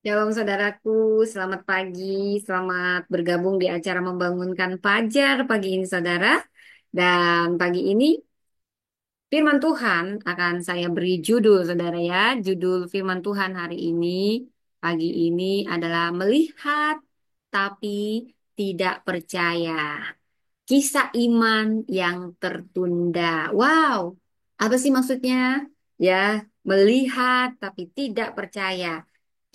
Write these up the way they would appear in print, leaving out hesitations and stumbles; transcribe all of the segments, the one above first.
Shalom saudaraku, selamat pagi, selamat bergabung di acara Membangunkan Fajar pagi ini saudara. Dan pagi ini firman Tuhan akan saya beri judul saudara ya. Judul firman Tuhan hari ini, pagi ini adalah melihat tapi tidak percaya. Kisah iman yang tertunda. Wow, apa sih maksudnya? Ya, melihat tapi tidak percaya.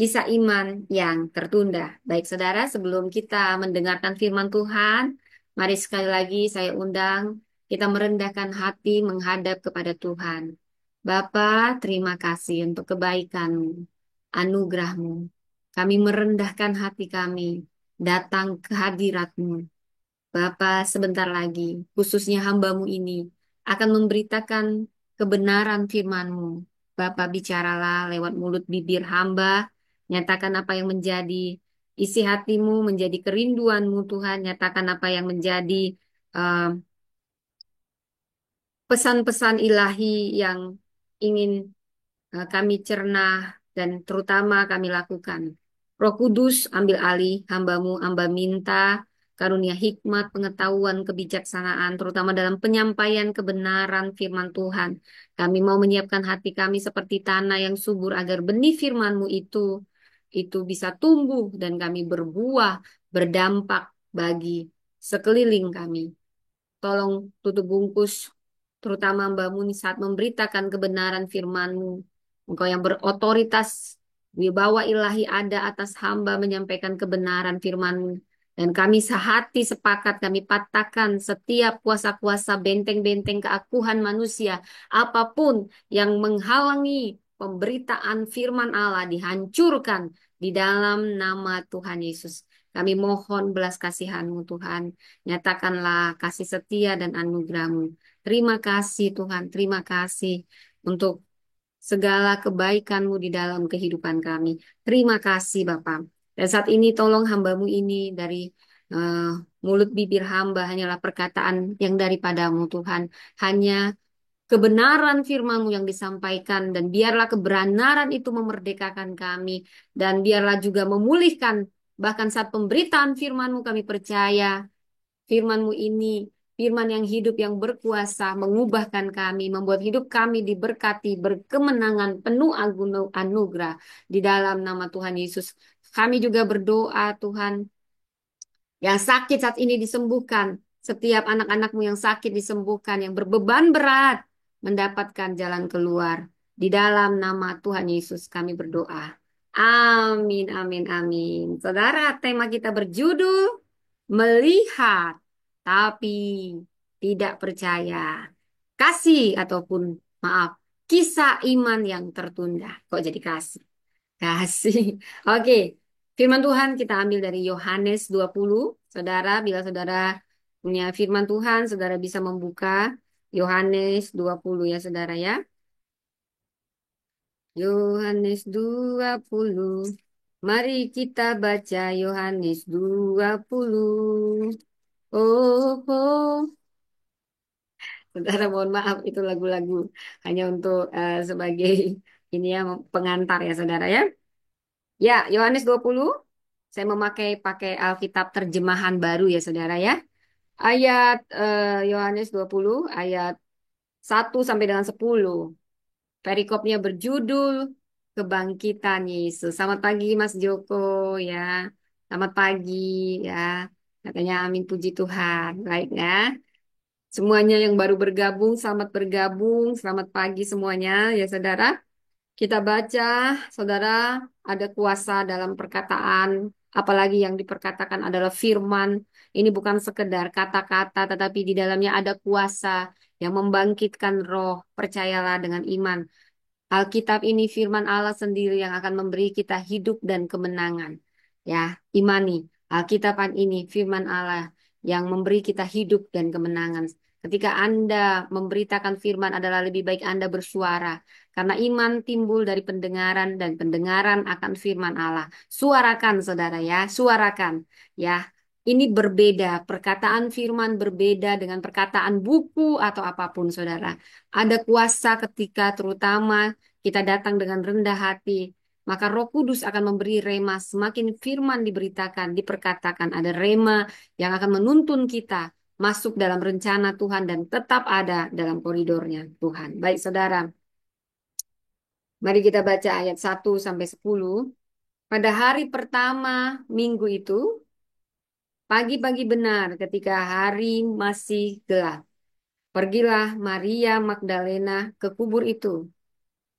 Kisah iman yang tertunda. Baik, saudara, sebelum kita mendengarkan firman Tuhan, mari sekali lagi saya undang kita merendahkan hati menghadap kepada Tuhan. Bapa, terima kasih untuk kebaikan-Mu, anugerah-Mu. Kami merendahkan hati kami, datang ke hadirat-Mu. Bapa, sebentar lagi, khususnya hambamu ini, akan memberitakan kebenaran firman-Mu. Bapa, bicaralah lewat mulut bibir hamba, nyatakan apa yang menjadi isi hatimu, menjadi kerinduanmu Tuhan, nyatakan apa yang menjadi eh, pesan-pesan ilahi yang ingin kami cerna dan terutama kami lakukan. Roh Kudus, ambil alih hambamu, hamba minta karunia hikmat, pengetahuan, kebijaksanaan, terutama dalam penyampaian kebenaran firman Tuhan. Kami mau menyiapkan hati kami seperti tanah yang subur agar benih firman-Mu itu bisa tumbuh dan kami berbuah, berdampak bagi sekeliling kami. Tolong tutup bungkus, terutama Mbak Muni saat memberitakan kebenaran firman-Mu. Engkau yang berotoritas, wibawa ilahi ada atas hamba menyampaikan kebenaran firman-Mu. Dan kami sehati sepakat, kami patahkan setiap kuasa-kuasa benteng-benteng keakuhan manusia. Apapun yang menghalangi pemberitaan firman Allah dihancurkan di dalam nama Tuhan Yesus. Kami mohon belas kasihan-Mu Tuhan. Nyatakanlah kasih setia dan anugerah-Mu. Terima kasih Tuhan, terima kasih untuk segala kebaikan-Mu di dalam kehidupan kami. Terima kasih Bapak. Dan saat ini tolong hamba-Mu ini dari eh, mulut bibir hamba hanyalah perkataan yang daripadamu Tuhan. Hanya kebenaran firman-Mu yang disampaikan dan biarlah kebenaran itu memerdekakan kami dan biarlah juga memulihkan bahkan saat pemberitaan firman-Mu kami percaya firman-Mu ini, firman yang hidup yang berkuasa, mengubahkan kami, membuat hidup kami diberkati, berkemenangan, penuh anugerah di dalam nama Tuhan Yesus. Kami juga berdoa, Tuhan, yang sakit saat ini disembuhkan. Setiap anak-anak-Mu yang sakit disembuhkan, yang berbeban berat mendapatkan jalan keluar. Di dalam nama Tuhan Yesus kami berdoa. Amin, amin, amin. Saudara, tema kita berjudul melihat tapi tidak percaya. Kasih ataupun maaf, kisah iman yang tertunda. Kok jadi kasih? Kasih. Oke, firman Tuhan kita ambil dari Yohanes 20. Saudara, bila saudara punya firman Tuhan, saudara bisa membuka Yohanes 20 ya saudara ya. Yohanes 20. Mari kita baca Yohanes 20. Oh, oh. Saudara mohon maaf itu lagu-lagu hanya untuk sebagai ini ya pengantar ya saudara ya. Ya, Yohanes 20. Saya pakai Alkitab terjemahan baru ya saudara ya. Ayat Yohanes 20 ayat 1 sampai dengan 10. Perikopnya berjudul Kebangkitan Yesus. Selamat pagi Mas Joko ya. Selamat pagi ya. Katanya amin puji Tuhan. Baik ya. Semuanya yang baru bergabung, selamat bergabung. Selamat pagi semuanya ya saudara. Kita baca, saudara, ada kuasa dalam perkataan, apalagi yang diperkatakan adalah firman. Ini bukan sekedar kata-kata, tetapi di dalamnya ada kuasa yang membangkitkan roh. Percayalah dengan iman. Alkitab ini firman Allah sendiri yang akan memberi kita hidup dan kemenangan. Ya, imani. Alkitaban ini firman Allah yang memberi kita hidup dan kemenangan. Ketika Anda memberitakan firman adalah lebih baik Anda bersuara. Karena iman timbul dari pendengaran dan pendengaran akan firman Allah. Suarakan saudara ya, suarakan. Ya, ini berbeda. Perkataan firman berbeda dengan perkataan buku atau apapun saudara. Ada kuasa ketika terutama kita datang dengan rendah hati. maka Roh Kudus akan memberi rema. Semakin firman diberitakan, diperkatakan, ada rema yang akan menuntun kita masuk dalam rencana Tuhan dan tetap ada dalam koridornya Tuhan. Baik saudara, mari kita baca ayat 1 sampai 10. Pada hari pertama minggu itu, pagi-pagi benar ketika hari masih gelap, pergilah Maria Magdalena ke kubur itu.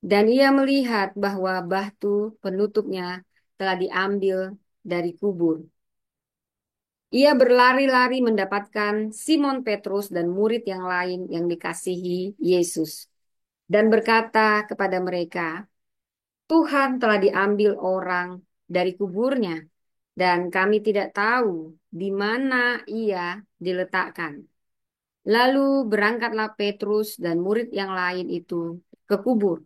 Dan ia melihat bahwa batu penutupnya telah diambil dari kubur. Ia berlari-lari mendapatkan Simon Petrus dan murid yang lain yang dikasihi Yesus. Dan berkata kepada mereka, Tuhan telah diambil orang dari kuburnya, dan kami tidak tahu di mana ia diletakkan. Lalu berangkatlah Petrus dan murid yang lain itu ke kubur.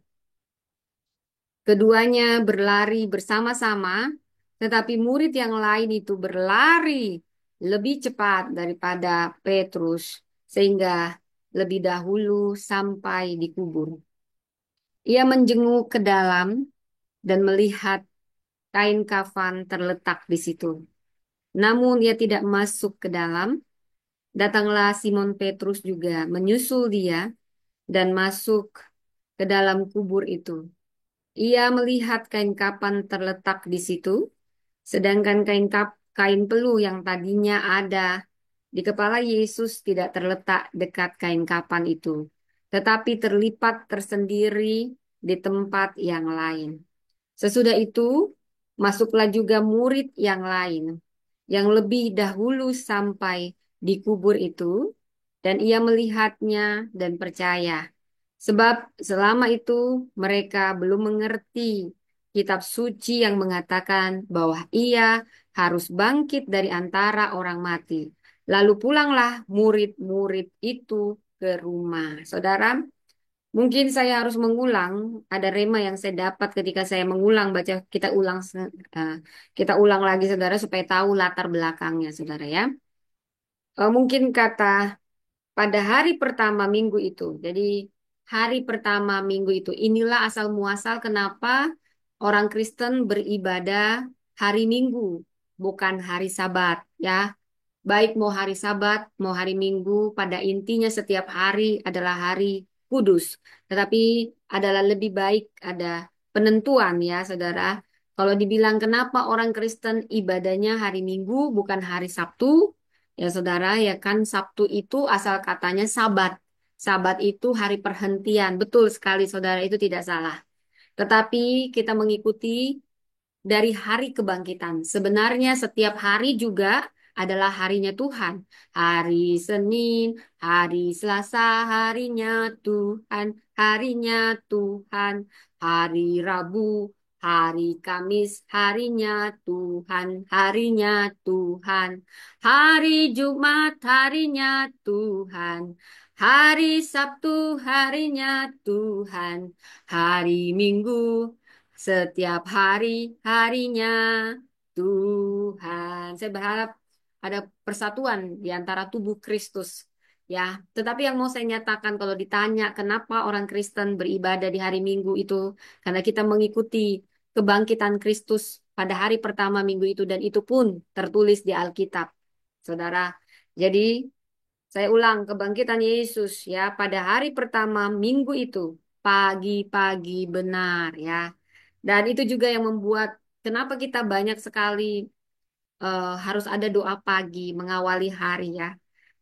Keduanya berlari bersama-sama, tetapi murid yang lain itu berlari lebih cepat daripada Petrus, sehingga lebih dahulu sampai di kubur. Ia menjenguk ke dalam dan melihat kain kafan terletak di situ. Namun ia tidak masuk ke dalam. Datanglah Simon Petrus juga menyusul dia dan masuk ke dalam kubur itu. Ia melihat kain kapan terletak di situ, sedangkan kain peluh yang tadinya ada di kepala Yesus tidak terletak dekat kain kapan itu, tetapi terlipat tersendiri di tempat yang lain. Sesudah itu, masuklah juga murid yang lain, yang lebih dahulu sampai di kubur itu, dan ia melihatnya dan percaya. Sebab selama itu mereka belum mengerti kitab suci yang mengatakan bahwa ia harus bangkit dari antara orang mati. Lalu pulanglah murid-murid itu ke rumah. Saudara, mungkin saya harus mengulang, ada rema yang saya dapat ketika saya mengulang baca eh, kita ulang lagi saudara supaya tahu latar belakangnya saudara ya. Mungkin kata pada hari pertama minggu itu. Jadi hari pertama minggu itu inilah asal muasal kenapa orang Kristen beribadah hari Minggu, bukan hari Sabat ya. Baik mau hari Sabat, mau hari Minggu, pada intinya setiap hari adalah hari kudus. Tetapi adalah lebih baik ada penentuan ya, saudara. Kalau dibilang kenapa orang Kristen ibadahnya hari Minggu bukan hari Sabtu, ya saudara, ya kan Sabtu itu asal katanya Sabat. Sabat itu hari perhentian. Betul sekali saudara, itu tidak salah. Tetapi kita mengikuti dari hari kebangkitan. Sebenarnya setiap hari juga adalah harinya Tuhan. Hari Senin, hari Selasa, harinya Tuhan, harinya Tuhan. Hari Rabu, hari Kamis, harinya Tuhan, harinya Tuhan. Hari Jumat, harinya Tuhan. Hari Sabtu, harinya Tuhan. Hari Minggu, setiap hari, harinya Tuhan. Saya berharap ada persatuan di antara tubuh Kristus. Ya, tetapi yang mau saya nyatakan kalau ditanya kenapa orang Kristen beribadah di hari Minggu itu, karena kita mengikuti kebangkitan Kristus pada hari pertama minggu itu dan itu pun tertulis di Alkitab. Saudara, jadi saya ulang, kebangkitan Yesus ya pada hari pertama minggu itu, pagi-pagi benar ya. Dan itu juga yang membuat kenapa kita banyak sekali harus ada doa pagi mengawali hari ya.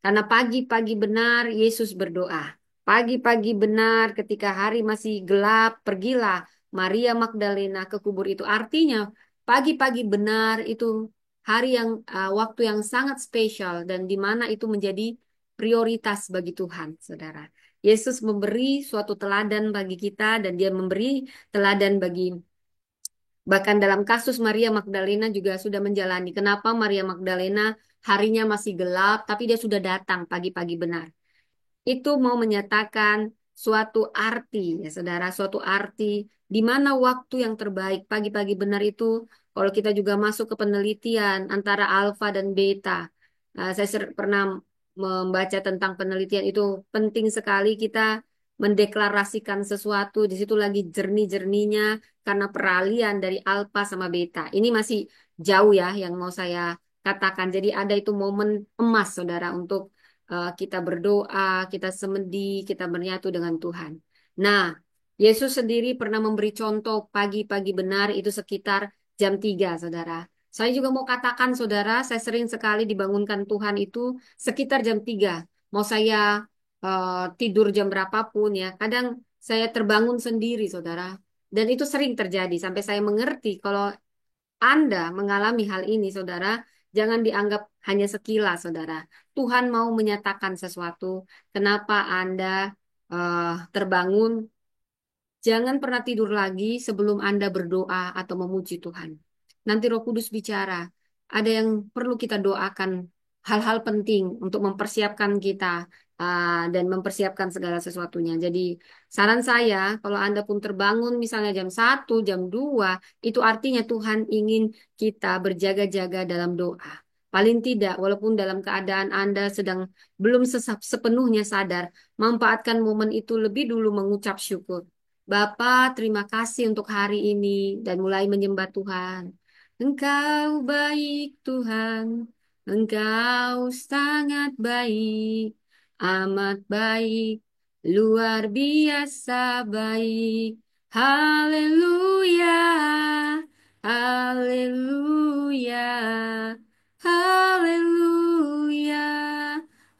Karena pagi-pagi benar Yesus berdoa. Pagi-pagi benar ketika hari masih gelap, pergilah Maria Magdalena ke kubur itu. Artinya pagi-pagi benar itu hari yang waktu yang sangat spesial dan di mana itu menjadi prioritas bagi Tuhan, Saudara. Yesus memberi suatu teladan bagi kita dan dia memberi teladan bagi bahkan dalam kasus Maria Magdalena juga sudah menjalani. Kenapa Maria Magdalena harinya masih gelap, tapi dia sudah datang pagi-pagi benar. Itu mau menyatakan suatu arti, ya saudara, suatu arti di mana waktu yang terbaik pagi-pagi benar itu, kalau kita juga masuk ke penelitian antara alfa dan beta. Saya pernah membaca tentang penelitian itu penting sekali kita mendeklarasikan sesuatu, di situ lagi jernih-jernihnya karena peralihan dari alfa sama beta. Ini masih jauh ya yang mau saya katakan. Jadi ada itu momen emas, saudara, untuk kita berdoa, kita semedi, kita menyatu dengan Tuhan. Nah, Yesus sendiri pernah memberi contoh pagi-pagi benar itu sekitar jam 3, saudara. Saya juga mau katakan, saudara, saya sering sekali dibangunkan Tuhan itu sekitar jam 3. Mau saya tidur jam berapapun ya, kadang saya terbangun sendiri, saudara. Dan itu sering terjadi sampai saya mengerti kalau Anda mengalami hal ini, saudara, jangan dianggap hanya sekilas, saudara. Tuhan mau menyatakan sesuatu. Kenapa Anda terbangun? Jangan pernah tidur lagi sebelum Anda berdoa atau memuji Tuhan. Nanti Roh Kudus bicara. Ada yang perlu kita doakan, hal-hal penting untuk mempersiapkan kita dan mempersiapkan segala sesuatunya. Jadi saran saya, kalau Anda pun terbangun misalnya jam 1, jam 2, itu artinya Tuhan ingin kita berjaga-jaga dalam doa. Paling tidak, walaupun dalam keadaan Anda sedang belum sepenuhnya sadar, manfaatkan momen itu lebih dulu mengucap syukur. Bapa, terima kasih untuk hari ini dan mulai menyembah Tuhan. Engkau baik Tuhan, Engkau sangat baik, amat baik, luar biasa baik. Haleluya, haleluya, haleluya,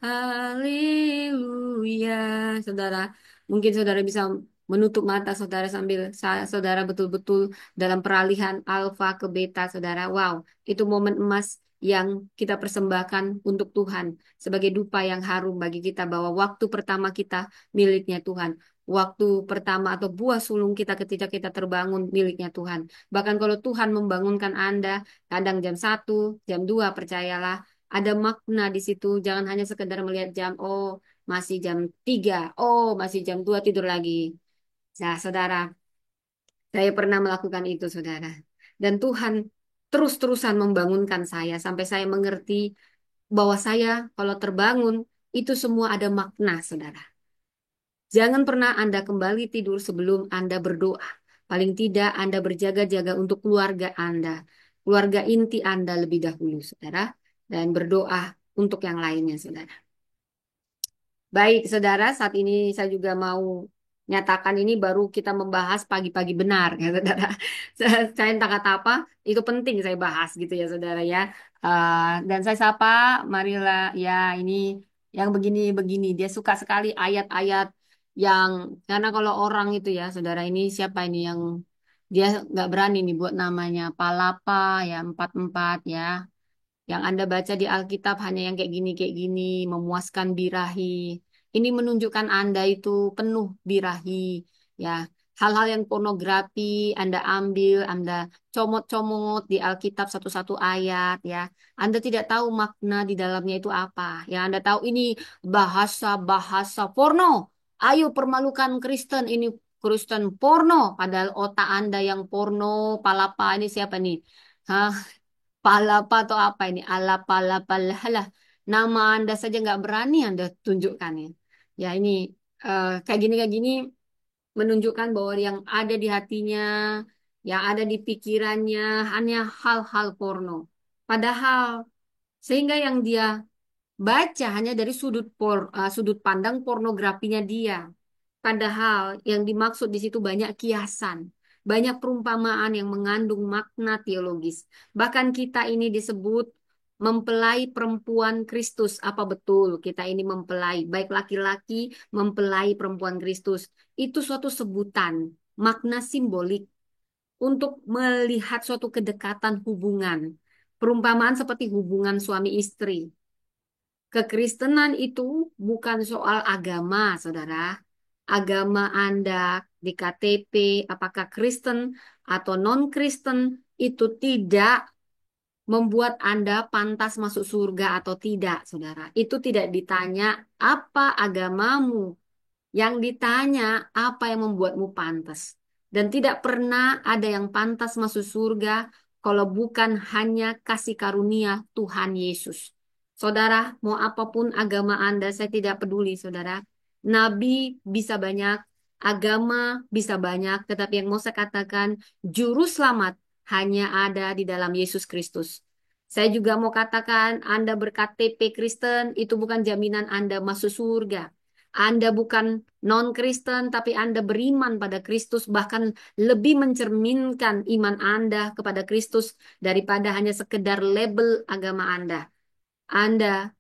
haleluya. Saudara, mungkin saudara bisa menutup mata saudara sambil saudara betul-betul dalam peralihan alfa ke beta, saudara. Wow, itu momen emas yang kita persembahkan untuk Tuhan sebagai dupa yang harum bagi kita bahwa waktu pertama kita miliknya Tuhan. Waktu pertama atau buah sulung kita ketika kita terbangun miliknya Tuhan. Bahkan kalau Tuhan membangunkan Anda kadang jam 1, jam 2, percayalah ada makna di situ. Jangan hanya sekedar melihat jam, oh masih jam 3, oh masih jam 2 tidur lagi. Nah, saudara, saya pernah melakukan itu, saudara. Dan Tuhan terus-terusan membangunkan saya sampai saya mengerti bahwa saya kalau terbangun itu semua ada makna, saudara. Jangan pernah Anda kembali tidur sebelum Anda berdoa. Paling tidak Anda berjaga-jaga untuk keluarga Anda, keluarga inti Anda lebih dahulu, saudara, dan berdoa untuk yang lainnya, saudara. Baik, saudara, saat ini saya juga mau nyatakan ini baru kita membahas pagi-pagi benar, ya, saudara. Saya entah kata apa, itu penting saya bahas gitu ya, saudara ya. Dan saya sapa Marila, ya ini yang begini-begini. Dia suka sekali ayat-ayat yang, karena kalau orang itu ya, saudara ini siapa ini yang dia nggak berani nih buat namanya Palapa ya 44 ya. Yang Anda baca di Alkitab hanya yang kayak gini, memuaskan birahi. Ini menunjukkan Anda itu penuh birahi, ya. Hal-hal yang pornografi Anda ambil, Anda comot-comot di Alkitab satu-satu ayat, ya. Anda tidak tahu makna di dalamnya itu apa. Yang Anda tahu ini bahasa-bahasa porno. Ayo permalukan Kristen, ini Kristen porno. Padahal otak Anda yang porno, palapa ini siapa nih? Hah? Palapa atau apa ini? Ala pala palalah. Nama Anda saja nggak berani Anda tunjukkan ya. Ya ini kayak gini menunjukkan bahwa yang ada di hatinya, yang ada di pikirannya hanya hal-hal porno. Padahal sehingga yang dia baca hanya dari sudut pandang pornografinya dia. Padahal yang dimaksud di situ banyak kiasan, banyak perumpamaan yang mengandung makna teologis. Bahkan kita ini disebut mempelai perempuan Kristus. Apa betul kita ini mempelai, baik laki-laki mempelai perempuan Kristus. Itu suatu sebutan, makna simbolik untuk melihat suatu kedekatan hubungan. Perumpamaan seperti hubungan suami istri. Kekristenan itu bukan soal agama, saudara. Agama Anda di KTP, apakah Kristen atau non-Kristen, itu tidak membuat Anda pantas masuk surga atau tidak, saudara. Itu tidak ditanya apa agamamu. Yang ditanya apa yang membuatmu pantas. Dan tidak pernah ada yang pantas masuk surga kalau bukan hanya kasih karunia Tuhan Yesus. Saudara, mau apapun agama Anda, saya tidak peduli, saudara. nabi bisa banyak, agama bisa banyak, tetapi yang mau saya katakan, juru selamat hanya ada di dalam Yesus Kristus. Saya juga mau katakan, Anda berKTP Kristen, itu bukan jaminan Anda masuk surga. Anda bukan non-Kristen, tapi Anda beriman pada Kristus, bahkan lebih mencerminkan iman Anda kepada Kristus daripada hanya sekedar label agama Anda. Anda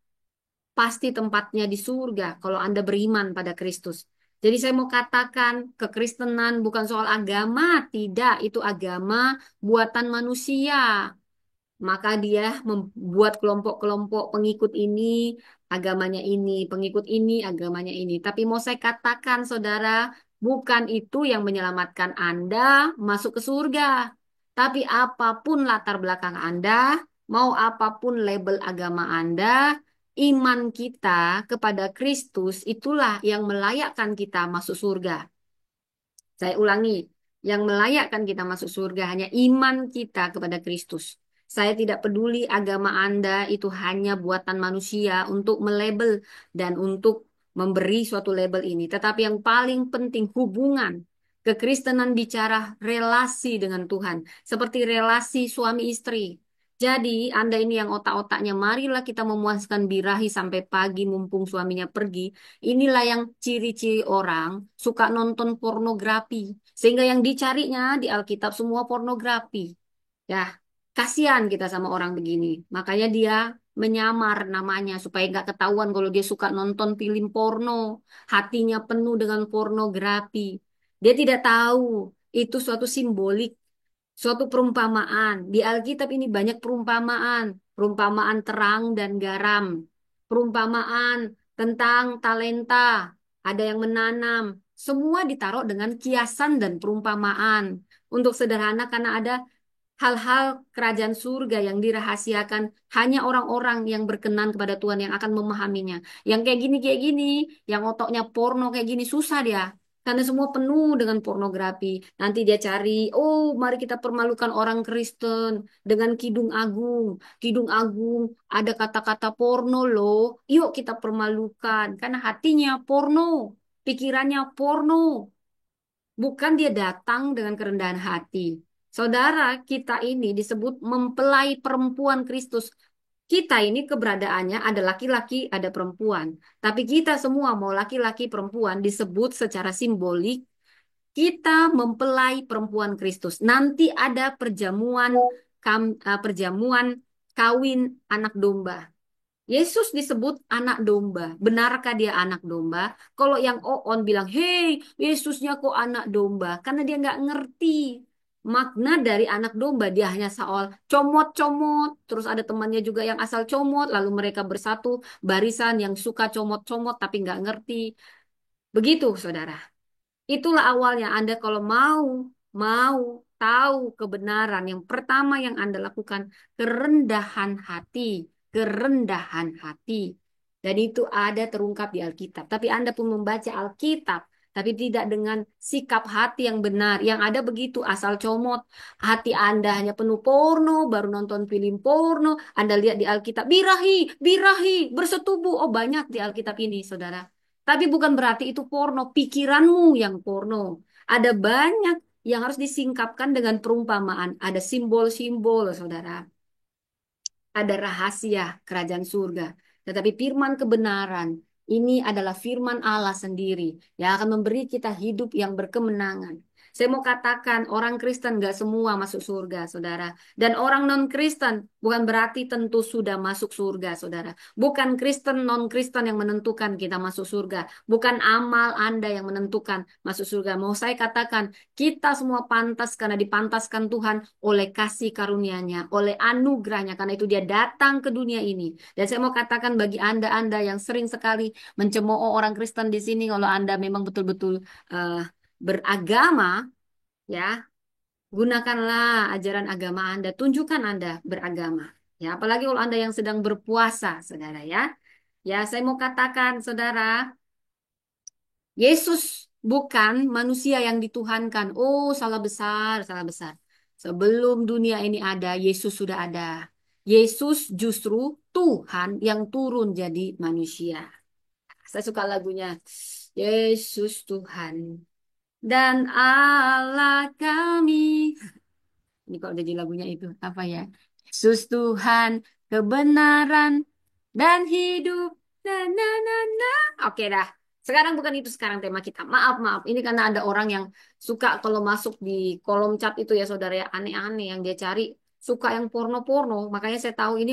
pasti tempatnya di surga kalau Anda beriman pada Kristus. Jadi saya mau katakan, kekristenan bukan soal agama, tidak, itu agama buatan manusia. Maka dia membuat kelompok-kelompok pengikut ini, pengikut ini, agamanya ini. Tapi mau saya katakan, saudara, bukan itu yang menyelamatkan Anda masuk ke surga. Tapi apapun latar belakang Anda, mau apapun label agama Anda, iman kita kepada Kristus itulah yang melayakkan kita masuk surga. Saya ulangi, yang melayakkan kita masuk surga hanya iman kita kepada Kristus. Saya tidak peduli agama Anda itu hanya buatan manusia untuk melabel dan untuk memberi suatu label ini. Tetapi yang paling penting hubungan. Kekristenan bicara relasi dengan Tuhan. Seperti relasi suami istri. Jadi Anda ini yang otak-otaknya, marilah kita memuaskan birahi sampai pagi mumpung suaminya pergi. Inilah yang ciri-ciri orang suka nonton pornografi. Sehingga yang dicarinya di Alkitab semua pornografi. Ya, kasihan kita sama orang begini. Makanya dia menyamar namanya supaya nggak ketahuan kalau dia suka nonton film porno. Hatinya penuh dengan pornografi. Dia tidak tahu itu suatu simbolik, suatu perumpamaan. Di Alkitab ini banyak perumpamaan. Perumpamaan terang dan garam. Perumpamaan tentang talenta. Ada yang menanam. Semua ditaruh dengan kiasan dan perumpamaan. Untuk sederhana karena ada hal-hal kerajaan surga yang dirahasiakan hanya orang-orang yang berkenan kepada Tuhan yang akan memahaminya. Yang kayak gini, yang otoknya porno kayak gini susah dia. Karena semua penuh dengan pornografi. Nanti dia cari, oh mari kita permalukan orang Kristen dengan Kidung Agung. Kidung Agung ada kata-kata porno loh. Yuk kita permalukan. Karena hatinya porno, pikirannya porno. Bukan dia datang dengan kerendahan hati. Saudara, kita ini disebut mempelai perempuan Kristus. Kita ini keberadaannya ada laki-laki, ada perempuan. Tapi kita semua mau laki-laki, perempuan disebut secara simbolik kita mempelai perempuan Kristus. Nanti ada perjamuan kawin anak domba. Yesus disebut anak domba. Benarkah dia anak domba? Kalau yang on bilang, hei, Yesusnya kok anak domba? Karena dia nggak ngerti makna dari anak domba. Dia hanya soal comot-comot. Terus ada temannya juga yang asal comot. Lalu mereka bersatu barisan yang suka comot-comot tapi nggak ngerti. Begitu, saudara. Itulah awalnya Anda kalau mau tahu kebenaran, yang pertama yang Anda lakukan kerendahan hati, kerendahan hati. Dan itu ada terungkap di Alkitab. Tapi Anda pun membaca Alkitab, tapi tidak dengan sikap hati yang benar. Yang ada begitu asal comot. Hati Anda hanya penuh porno, baru nonton film porno. Anda lihat di Alkitab, birahi, birahi, bersetubuh. Oh banyak di Alkitab ini, saudara. Tapi bukan berarti itu porno, pikiranmu yang porno. Ada banyak yang harus disingkapkan dengan perumpamaan. Ada simbol-simbol, saudara. Ada rahasia kerajaan surga. Tetapi firman kebenaran, ini adalah firman Allah sendiri yang akan memberi kita hidup yang berkemenangan. Saya mau katakan orang Kristen gak semua masuk surga, saudara. Dan orang non-Kristen bukan berarti tentu sudah masuk surga, saudara. Bukan Kristen non-Kristen yang menentukan kita masuk surga. Bukan amal Anda yang menentukan masuk surga. Mau saya katakan, kita semua pantas karena dipantaskan Tuhan oleh kasih karunia-Nya, oleh anugerahnya. Karena itu dia datang ke dunia ini. Dan saya mau katakan bagi Anda-Anda yang sering sekali mencemooh orang Kristen di sini, kalau Anda memang betul-betul eh, beragama, ya, gunakanlah ajaran agama Anda, tunjukkan Anda beragama. Ya, apalagi kalau Anda yang sedang berpuasa, saudara ya. Ya, saya mau katakan, saudara, Yesus bukan manusia yang dituhankan. Oh, salah besar, salah besar. Sebelum dunia ini ada, Yesus sudah ada. Yesus justru Tuhan yang turun jadi manusia. Saya suka lagunya. Yesus Tuhan dan Allah kami. Ini kok udah di lagunya itu apa ya? Yesus Tuhan, kebenaran dan hidup. Na na na na. Oke dah. Sekarang bukan itu sekarang tema kita. Maaf, maaf. Ini karena ada orang yang suka kalau masuk di kolom chat itu ya saudara ya aneh-aneh yang dia cari suka yang porno-porno. Makanya saya tahu ini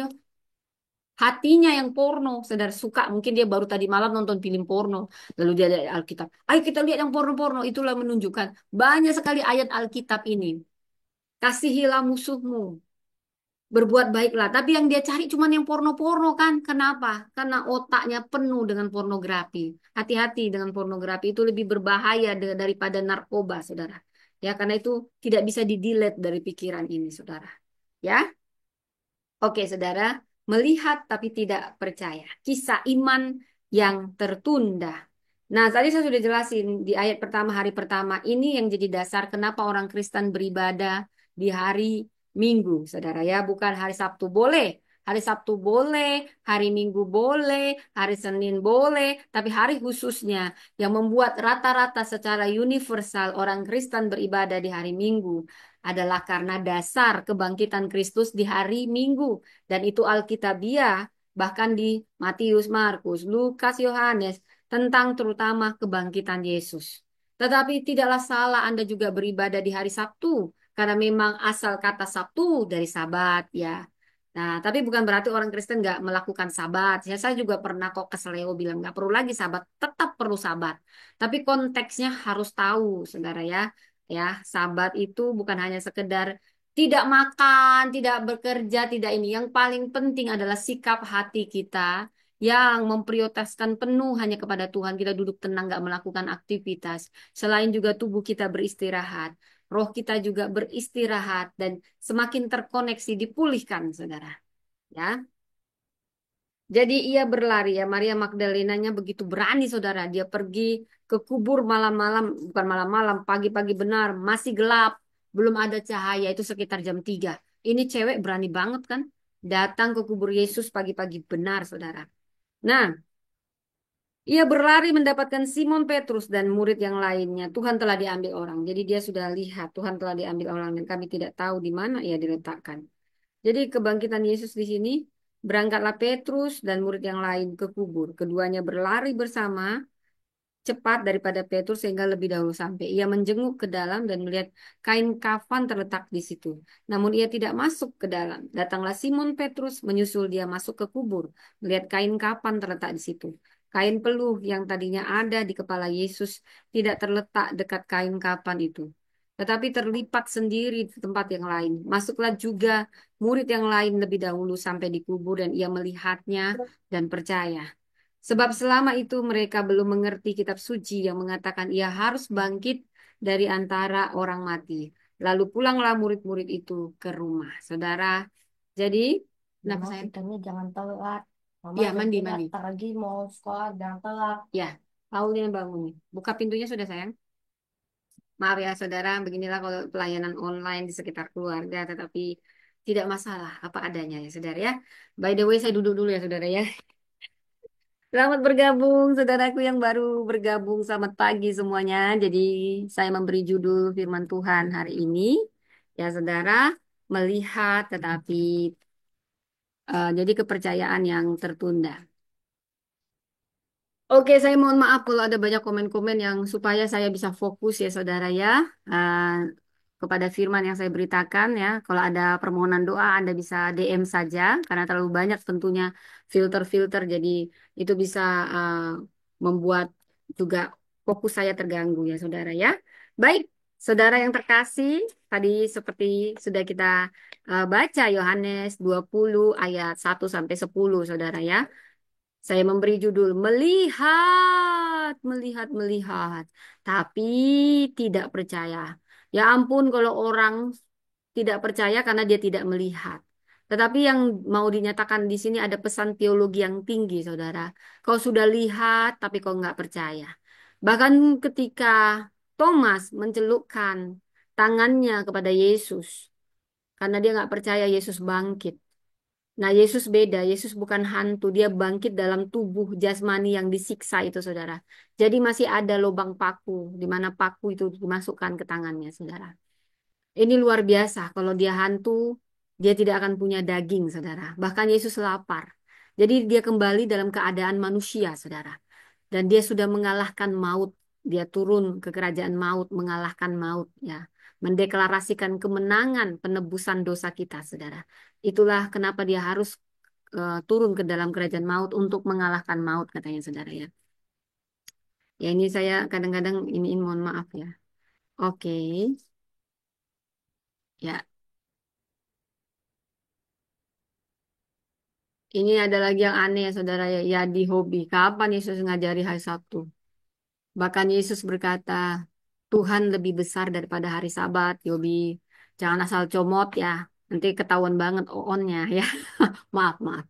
hatinya yang porno. Saudara suka. Mungkin dia baru tadi malam nonton film porno. Lalu dia lihat Alkitab. Ayo kita lihat yang porno-porno. Itulah menunjukkan banyak sekali ayat Alkitab ini. Kasihilah musuhmu. Berbuat baiklah. Tapi yang dia cari cuma yang porno-porno kan. Kenapa? Karena otaknya penuh dengan pornografi. Hati-hati dengan pornografi itu lebih berbahaya daripada narkoba, saudara. Ya, karena itu tidak bisa di-delete dari pikiran ini, saudara. Ya, oke, saudara. Melihat tapi tidak percaya. Kisah iman yang tertunda. Nah, tadi saya sudah jelasin di ayat pertama, hari pertama. Ini yang jadi dasar kenapa orang Kristen beribadah di hari Minggu, saudara ya. Bukan hari Sabtu boleh. Hari Sabtu boleh, hari Minggu boleh, hari Senin boleh. Tapi hari khususnya yang membuat rata-rata secara universal orang Kristen beribadah di hari Minggu adalah karena dasar kebangkitan Kristus di hari Minggu. Dan itu Alkitabiah, bahkan di Matius, Markus, Lukas, Yohanes tentang terutama kebangkitan Yesus. Tetapi tidaklah salah Anda juga beribadah di hari Sabtu, karena memang asal kata Sabtu dari Sabat ya. Nah, tapi bukan berarti orang Kristen nggak melakukan Sabat. Ya, saya juga pernah kok ke Seleo bilang nggak perlu lagi Sabat, tetap perlu Sabat. Tapi konteksnya harus tahu, saudara ya. Ya, Sabat itu bukan hanya sekedar tidak makan, tidak bekerja, tidak ini. Yang paling penting adalah sikap hati kita yang memprioritaskan penuh hanya kepada Tuhan. Kita duduk tenang, nggak melakukan aktivitas. Selain juga tubuh kita beristirahat, roh kita juga beristirahat dan semakin terkoneksi, dipulihkan, saudara. Ya, jadi ia berlari ya. Maria Magdalenanya begitu berani, saudara. Dia pergi ke kubur malam-malam, bukan malam-malam, pagi-pagi benar, masih gelap, belum ada cahaya. Itu sekitar jam 3. Ini cewek berani banget kan? Datang ke kubur Yesus pagi-pagi benar, saudara. Nah, ia berlari mendapatkan Simon Petrus dan murid yang lainnya. Tuhan telah diambil orang. Jadi dia sudah lihat Tuhan telah diambil orang dan kami tidak tahu di mana ia diletakkan. Jadi kebangkitan Yesus di sini, berangkatlah Petrus dan murid yang lain ke kubur. Keduanya berlari bersama cepat daripada Petrus sehingga lebih dahulu sampai. Ia menjenguk ke dalam dan melihat kain kafan terletak di situ. Namun ia tidak masuk ke dalam. Datanglah Simon Petrus menyusul dia masuk ke kubur, melihat kain kafan terletak di situ. Kain peluh yang tadinya ada di kepala Yesus tidak terletak dekat kain kafan itu, tetapi terlipat sendiri di tempat yang lain. Masuklah juga murid yang lain lebih dahulu sampai di kubur dan ia melihatnya dan percaya. Sebab selama itu mereka belum mengerti kitab suci yang mengatakan ia harus bangkit dari antara orang mati. Lalu pulanglah murid-murid itu ke rumah. Saudara, jadi kenapa Mama saya? kitanya jangan telat. Mama Ya, nanti mandi, mandi. datang lagi mau sekolah jangan telat. Ya, Paulnya bangun nih. Buka pintunya sudah sayang. Maaf ya saudara, beginilah kalau pelayanan online di sekitar keluarga, tetapi tidak masalah apa adanya ya saudara ya. By the way, saya duduk dulu ya saudara ya. Selamat bergabung, saudaraku yang baru bergabung. Selamat pagi semuanya. Jadi, saya memberi judul Firman Tuhan hari ini. Ya, saudara, melihat tetapi jadi kepercayaan yang tertunda. Oke, saya mohon maaf kalau ada banyak komen-komen yang supaya saya bisa fokus ya, saudara ya, eh, kepada firman yang saya beritakan ya. Kalau ada permohonan doa, Anda bisa DM saja karena terlalu banyak tentunya filter-filter, jadi itu bisa eh, membuat juga fokus saya terganggu ya, saudara ya. Baik, saudara yang terkasih, tadi seperti sudah kita baca Yohanes 20 ayat 1 sampai 10, saudara ya. Saya memberi judul melihat, melihat, melihat, tapi tidak percaya. Ya ampun kalau orang tidak percaya karena dia tidak melihat. Tetapi yang mau dinyatakan di sini ada pesan teologi yang tinggi, saudara. Kau sudah lihat, tapi kau nggak percaya. Bahkan ketika Thomas mencelupkan tangannya kepada Yesus, karena dia nggak percaya Yesus bangkit. Nah, Yesus beda. Yesus bukan hantu. Dia bangkit dalam tubuh jasmani yang disiksa itu, saudara. Jadi masih ada lubang paku, di mana paku itu dimasukkan ke tangannya, saudara. Ini luar biasa. Kalau dia hantu, dia tidak akan punya daging, saudara. Bahkan Yesus lapar. Jadi dia kembali dalam keadaan manusia, saudara. Dan dia sudah mengalahkan maut. Dia turun ke kerajaan maut, mengalahkan maut, ya. Mendeklarasikan kemenangan penebusan dosa kita, saudara. Itulah kenapa dia harus turun ke dalam kerajaan maut untuk mengalahkan maut, katanya, saudara, ya. Ya, ini saya kadang-kadang iniin, mohon maaf, ya. Oke, ya. Ini ada lagi yang aneh ya saudara ya, ya di hobi. Kapan Yesus ngajari hari Sabtu? Bahkan Yesus berkata, Tuhan lebih besar daripada hari Sabat, Yobi. Jangan asal comot ya, nanti ketahuan banget oonnya ya. Maaf, maaf.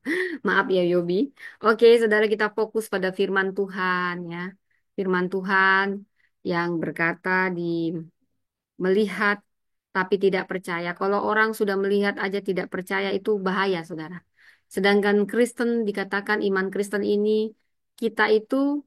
Maaf ya Yobi. Oke, saudara kita fokus pada firman Tuhan ya. Firman Tuhan yang berkata di melihat tapi tidak percaya. Kalau orang sudah melihat aja tidak percaya itu bahaya, saudara. Sedangkan Kristen dikatakan iman Kristen ini kita itu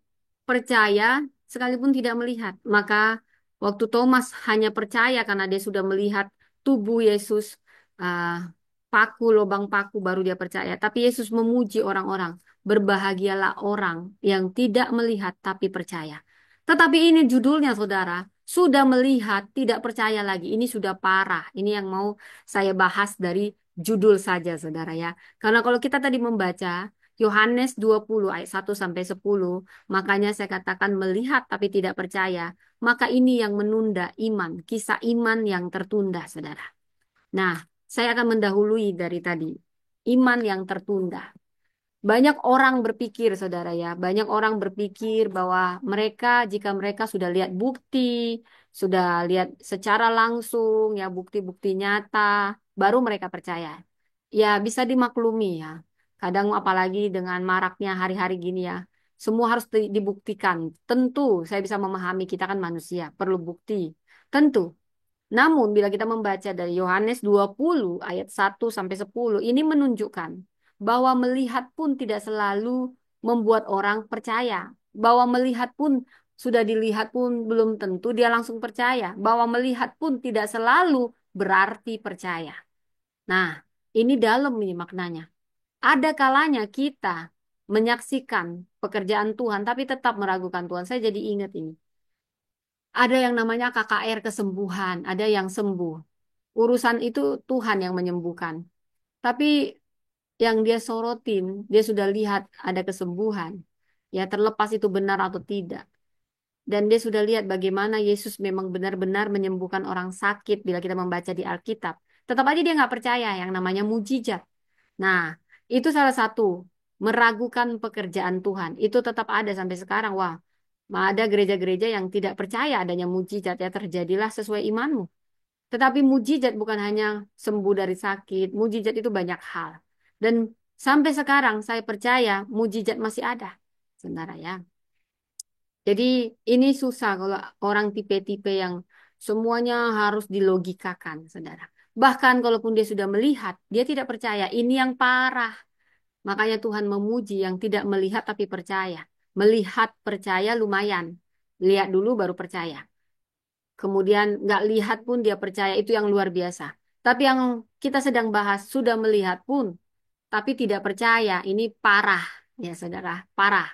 percaya sekalipun tidak melihat. Maka waktu Thomas hanya percaya karena dia sudah melihat tubuh Yesus, ah, paku, lubang paku baru dia percaya. Tapi Yesus memuji orang-orang. Berbahagialah orang yang tidak melihat tapi percaya. Tetapi ini judulnya, saudara. Sudah melihat, tidak percaya lagi. Ini sudah parah. Ini yang mau saya bahas dari judul saja, saudara ya. Karena kalau kita tadi membaca Yohanes 20 ayat 1 sampai 10, makanya saya katakan melihat tapi tidak percaya. Maka ini yang menunda iman, kisah iman yang tertunda, saudara. Nah, saya akan mendahului dari tadi. Iman yang tertunda. Banyak orang berpikir, saudara ya, banyak orang berpikir bahwa mereka, jika mereka sudah lihat bukti, sudah lihat secara langsung, ya bukti-bukti nyata, baru mereka percaya. Ya bisa dimaklumi ya. Kadang apalagi dengan maraknya hari-hari gini ya, semua harus dibuktikan. Tentu saya bisa memahami kita kan manusia, perlu bukti. Tentu. Namun bila kita membaca dari Yohanes 20 ayat 1 sampai 10, ini menunjukkan bahwa melihat pun tidak selalu membuat orang percaya. Bahwa melihat pun sudah dilihat pun belum tentu dia langsung percaya. Bahwa melihat pun tidak selalu berarti percaya. Nah, ini dalam ini maknanya. Ada kalanya kita menyaksikan pekerjaan Tuhan tapi tetap meragukan Tuhan. Saya jadi ingat ini. Ada yang namanya KKR kesembuhan, ada yang sembuh. Urusan itu Tuhan yang menyembuhkan. Tapi yang dia sorotin, dia sudah lihat ada kesembuhan. Ya terlepas itu benar atau tidak. Dan dia sudah lihat bagaimana Yesus memang benar-benar menyembuhkan orang sakit bila kita membaca di Alkitab. Tetap aja dia nggak percaya yang namanya mujizat. Nah, itu salah satu meragukan pekerjaan Tuhan. Itu tetap ada sampai sekarang. Wah, ada gereja-gereja yang tidak percaya adanya mujizat ya terjadilah sesuai imanmu. Tetapi mujizat bukan hanya sembuh dari sakit, mujizat itu banyak hal. Dan sampai sekarang saya percaya mujizat masih ada, saudara ya. Jadi ini susah kalau orang tipe-tipe yang semuanya harus dilogikakan, saudara. Bahkan kalaupun dia sudah melihat, dia tidak percaya. Ini yang parah. Makanya Tuhan memuji yang tidak melihat tapi percaya. Melihat percaya lumayan. Lihat dulu baru percaya. Kemudian nggak lihat pun dia percaya itu yang luar biasa. Tapi yang kita sedang bahas sudah melihat pun tapi tidak percaya. Ini parah ya saudara, parah.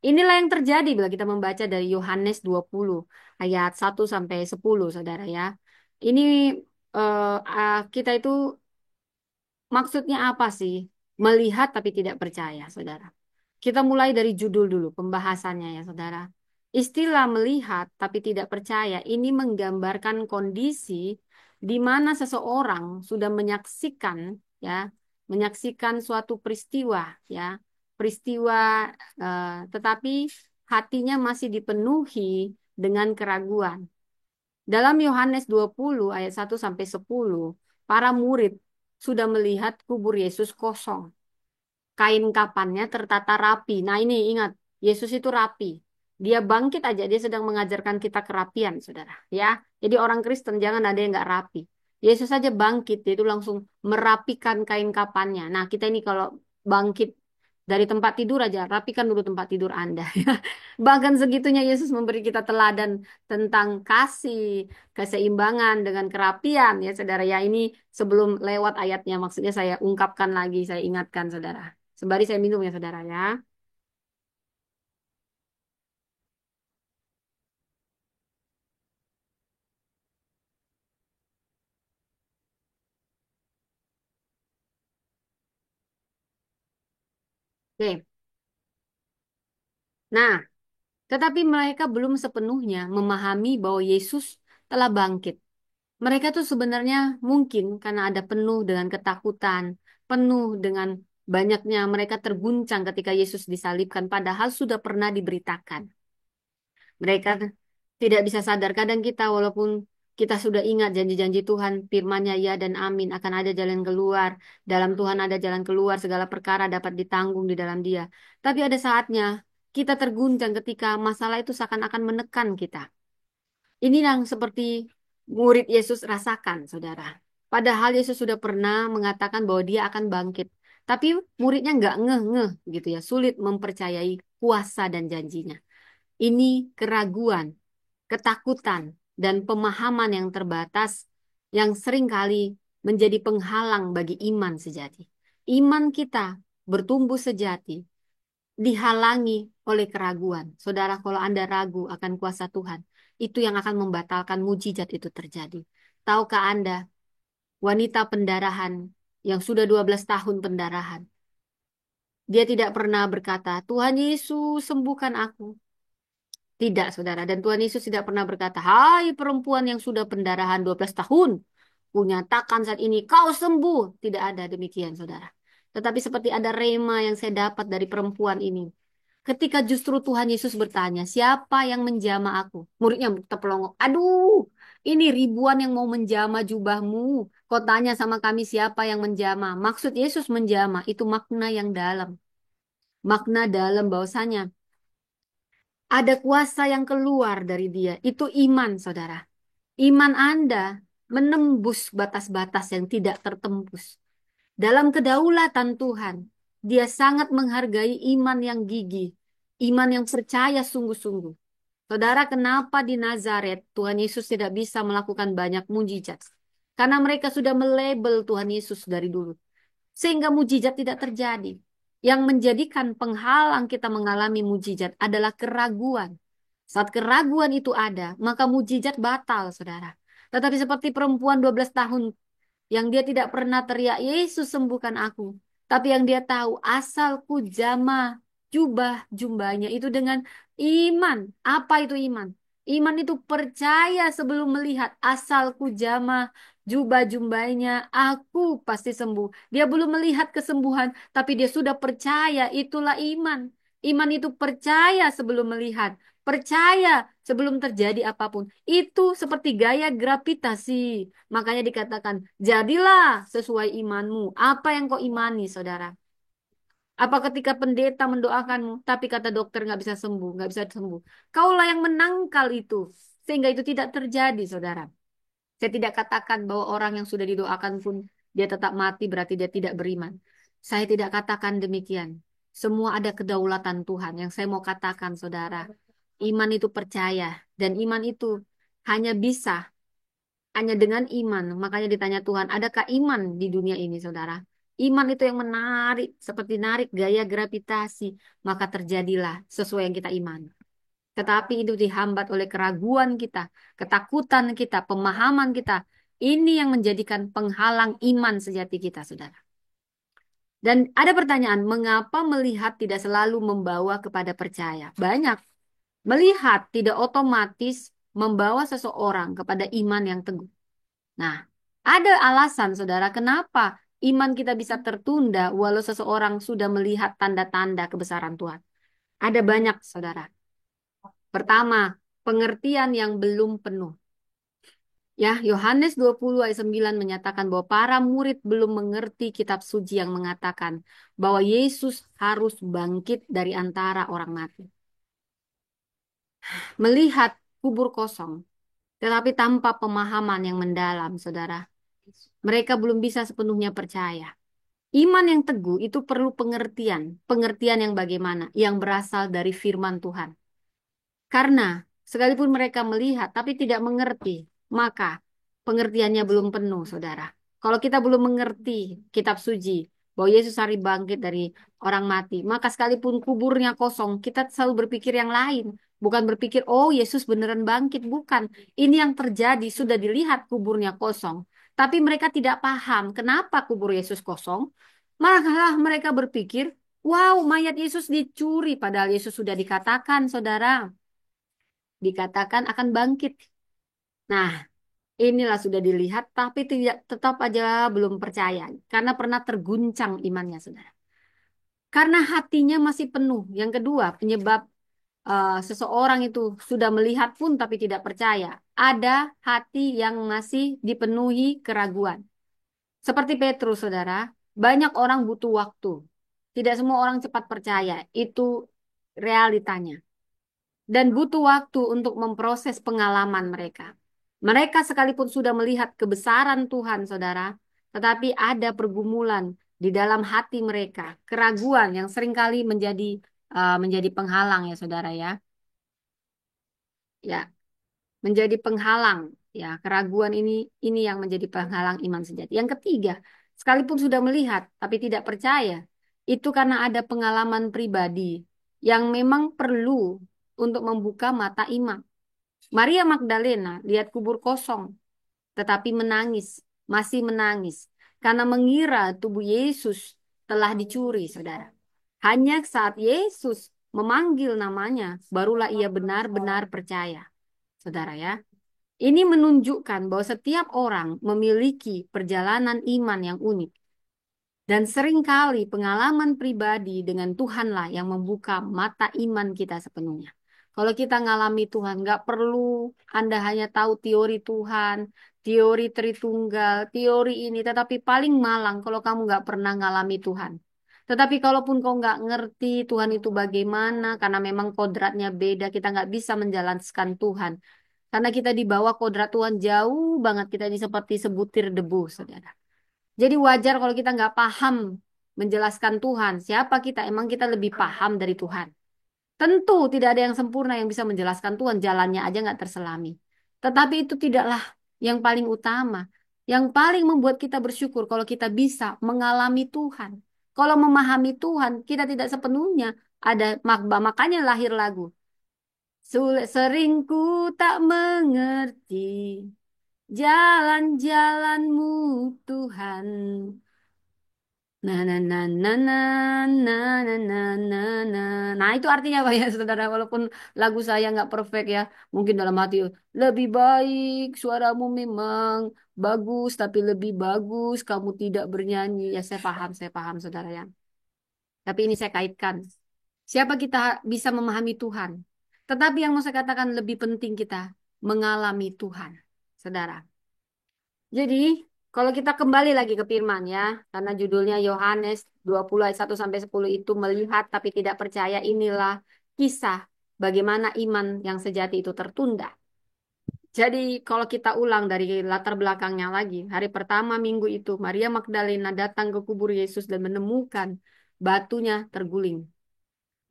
Inilah yang terjadi bila kita membaca dari Yohanes 20 ayat 1 sampai 10 saudara ya. Ini kita itu maksudnya apa sih? Melihat tapi tidak percaya, saudara. Kita mulai dari judul dulu pembahasannya ya, saudara. Istilah melihat tapi tidak percaya ini menggambarkan kondisi di mana seseorang sudah menyaksikan ya, menyaksikan suatu peristiwa ya, peristiwa tetapi hatinya masih dipenuhi dengan keraguan. Dalam Yohanes 20 ayat 1 sampai 10, para murid sudah melihat kubur Yesus kosong. Kain kapannya tertata rapi. Nah ini ingat, Yesus itu rapi. Dia bangkit aja, dia sedang mengajarkan kita kerapian, saudara. Ya, jadi orang Kristen jangan ada yang nggak rapi. Yesus saja bangkit, dia itu langsung merapikan kain kapannya. Nah, kita ini kalau bangkit dari tempat tidur aja, rapikan dulu tempat tidur Anda. Bahkan segitunya Yesus memberi kita teladan tentang kasih, keseimbangan dengan kerapian ya saudara. Ya ini sebelum lewat ayatnya, maksudnya saya ungkapkan lagi, saya ingatkan saudara. Sembari saya minum ya saudara ya. Oke. Nah, tetapi mereka belum sepenuhnya memahami bahwa Yesus telah bangkit. Mereka tuh sebenarnya mungkin karena ada penuh dengan ketakutan, penuh dengan banyaknya mereka terguncang ketika Yesus disalibkan, padahal sudah pernah diberitakan. Mereka tidak bisa sadar. Kadang kita walaupun kita sudah ingat janji-janji Tuhan, firman-Nya ya dan amin, akan ada jalan keluar. Dalam Tuhan ada jalan keluar, segala perkara dapat ditanggung di dalam Dia. Tapi ada saatnya kita terguncang ketika masalah itu seakan-akan menekan kita. Ini yang seperti murid Yesus rasakan, saudara. Padahal Yesus sudah pernah mengatakan bahwa dia akan bangkit. Tapi muridnya nggak ngeh-ngeh gitu ya, sulit mempercayai kuasa dan janjinya. Ini keraguan, ketakutan, dan pemahaman yang terbatas yang seringkali menjadi penghalang bagi iman sejati. Iman kita bertumbuh sejati dihalangi oleh keraguan. Saudara, kalau Anda ragu akan kuasa Tuhan, itu yang akan membatalkan mujizat itu terjadi. Tahukah Anda, wanita pendarahan yang sudah 12 tahun pendarahan, dia tidak pernah berkata, Tuhan Yesus sembuhkan aku. Tidak, saudara. Dan Tuhan Yesus tidak pernah berkata, hai perempuan yang sudah pendarahan 12 tahun, kunyatakan saat ini kau sembuh. Tidak ada demikian, saudara. Tetapi seperti ada rema yang saya dapat dari perempuan ini. Ketika justru Tuhan Yesus bertanya, siapa yang menjama aku? Muridnya terpelongok. Aduh, ini ribuan yang mau menjama jubahmu. Kau tanya sama kami siapa yang menjama. Maksud Yesus menjama, itu makna yang dalam. Makna dalam bahwasanya ada kuasa yang keluar dari dia. Itu iman, saudara. Iman Anda menembus batas-batas yang tidak tertembus. Dalam kedaulatan Tuhan, dia sangat menghargai iman yang gigih, iman yang percaya sungguh-sungguh. Saudara, kenapa di Nazaret Tuhan Yesus tidak bisa melakukan banyak mujizat? Karena mereka sudah melabel Tuhan Yesus dari dulu. Sehingga mujizat tidak terjadi. Yang menjadikan penghalang kita mengalami mujizat adalah keraguan. Saat keraguan itu ada, maka mujizat batal, saudara. Tetapi seperti perempuan 12 tahun yang dia tidak pernah teriak, Yesus sembuhkan aku. Tapi yang dia tahu, asalku jama jubah jumbanya itu dengan iman. Apa itu iman? Iman itu percaya sebelum melihat asalku jama jubah jumbanya, aku pasti sembuh. Dia belum melihat kesembuhan, tapi dia sudah percaya, itulah iman. Iman itu percaya sebelum melihat. Percaya sebelum terjadi apapun. Itu seperti gaya gravitasi. Makanya dikatakan, jadilah sesuai imanmu. Apa yang kau imani, saudara? Apa ketika pendeta mendoakanmu, tapi kata dokter nggak bisa sembuh, nggak bisa sembuh. Kaulah yang menangkal itu. Sehingga itu tidak terjadi, saudara. Saya tidak katakan bahwa orang yang sudah didoakan pun dia tetap mati berarti dia tidak beriman. Saya tidak katakan demikian. Semua ada kedaulatan Tuhan. Yang saya mau katakan, saudara, iman itu percaya. Dan iman itu hanya bisa hanya dengan iman. Makanya ditanya Tuhan, adakah iman di dunia ini, saudara? Iman itu yang menarik, seperti narik gaya gravitasi. Maka terjadilah sesuai yang kita imani. Tetapi itu dihambat oleh keraguan kita, ketakutan kita, pemahaman kita. Ini yang menjadikan penghalang iman sejati kita, saudara. Dan ada pertanyaan, mengapa melihat tidak selalu membawa kepada percaya? Banyak. Melihat tidak otomatis membawa seseorang kepada iman yang teguh. Nah, ada alasan, saudara, kenapa iman kita bisa tertunda walau seseorang sudah melihat tanda-tanda kebesaran Tuhan. Ada banyak, saudara. Pertama, pengertian yang belum penuh. Ya, Yohanes 20 ayat 9 menyatakan bahwa para murid belum mengerti kitab suci yang mengatakan bahwa Yesus harus bangkit dari antara orang mati. Melihat kubur kosong, tetapi tanpa pemahaman yang mendalam, saudara. mereka belum bisa sepenuhnya percaya. Iman yang teguh itu perlu pengertian. Pengertian yang bagaimana? Yang berasal dari firman Tuhan. Karena sekalipun mereka melihat tapi tidak mengerti, maka pengertiannya belum penuh, saudara. Kalau kita belum mengerti kitab suci, bahwa Yesus hari bangkit dari orang mati, maka sekalipun kuburnya kosong, kita selalu berpikir yang lain. Bukan berpikir, oh Yesus beneran bangkit. Bukan. Ini yang terjadi, sudah dilihat kuburnya kosong. Tapi mereka tidak paham kenapa kubur Yesus kosong. Malah mereka berpikir, wow, mayat Yesus dicuri. Padahal Yesus sudah dikatakan, saudara, dikatakan akan bangkit. Nah, inilah sudah dilihat, tapi tidak tetap aja belum percaya karena pernah terguncang imannya, saudara. Karena hatinya masih penuh. Yang kedua, penyebab seseorang itu sudah melihat pun tapi tidak percaya. Ada hati yang masih dipenuhi keraguan. Seperti Petrus, saudara, banyak orang butuh waktu. Tidak semua orang cepat percaya. Itu realitanya dan butuh waktu untuk memproses pengalaman mereka. Mereka sekalipun sudah melihat kebesaran Tuhan, saudara, tetapi ada pergumulan di dalam hati mereka, keraguan yang seringkali menjadi penghalang ya, saudara ya. Ya, menjadi penghalang. Ya, keraguan ini yang menjadi penghalang iman sejati. Yang ketiga, sekalipun sudah melihat tapi tidak percaya, itu karena ada pengalaman pribadi yang memang perlu untuk membuka mata iman. Maria Magdalena lihat kubur kosong, tetapi menangis, masih menangis, karena mengira tubuh Yesus telah dicuri, saudara. Hanya saat Yesus memanggil namanya, barulah ia benar-benar percaya, saudara ya. Ini menunjukkan bahwa setiap orang memiliki perjalanan iman yang unik. Dan seringkali pengalaman pribadi dengan Tuhanlah yang membuka mata iman kita sepenuhnya. Kalau kita ngalami Tuhan, nggak perlu Anda hanya tahu teori Tuhan, teori Tritunggal, teori ini, tetapi paling malang kalau kamu nggak pernah ngalami Tuhan. Tetapi kalaupun kau nggak ngerti Tuhan itu bagaimana, karena memang kodratnya beda, kita nggak bisa menjalankan Tuhan. Karena kita di bawah kodrat Tuhan jauh banget, kita ini seperti sebutir debu, saudara. Jadi wajar kalau kita nggak paham menjelaskan Tuhan. Siapa kita? Emang kita lebih paham dari Tuhan. Tentu tidak ada yang sempurna yang bisa menjelaskan Tuhan. Jalannya aja nggak terselami. Tetapi itu tidaklah yang paling utama. Yang paling membuat kita bersyukur kalau kita bisa mengalami Tuhan. Kalau memahami Tuhan, kita tidak sepenuhnya ada makanya lahir lagu. Seringku tak mengerti jalan-jalanmu Tuhan. Nah, nah, nah, nah, nah, nah, nah, nah, nah, nah. Nah, itu artinya apa ya, saudara? Walaupun lagu saya nggak perfect ya, mungkin dalam hati lebih baik suaramu memang bagus, tapi lebih bagus kamu tidak bernyanyi. Ya, saya paham, saudara ya. Tapi ini saya kaitkan. Siapa kita bisa memahami Tuhan? Tetapi yang mau saya katakan lebih penting kita mengalami Tuhan, saudara. Jadi, kalau kita kembali lagi ke firman ya, karena judulnya Yohanes 20 ayat 1 sampai 10 itu melihat tapi tidak percaya, inilah kisah bagaimana iman yang sejati itu tertunda. Jadi, kalau kita ulang dari latar belakangnya lagi, hari pertama minggu itu Maria Magdalena datang ke kubur Yesus dan menemukan batunya terguling.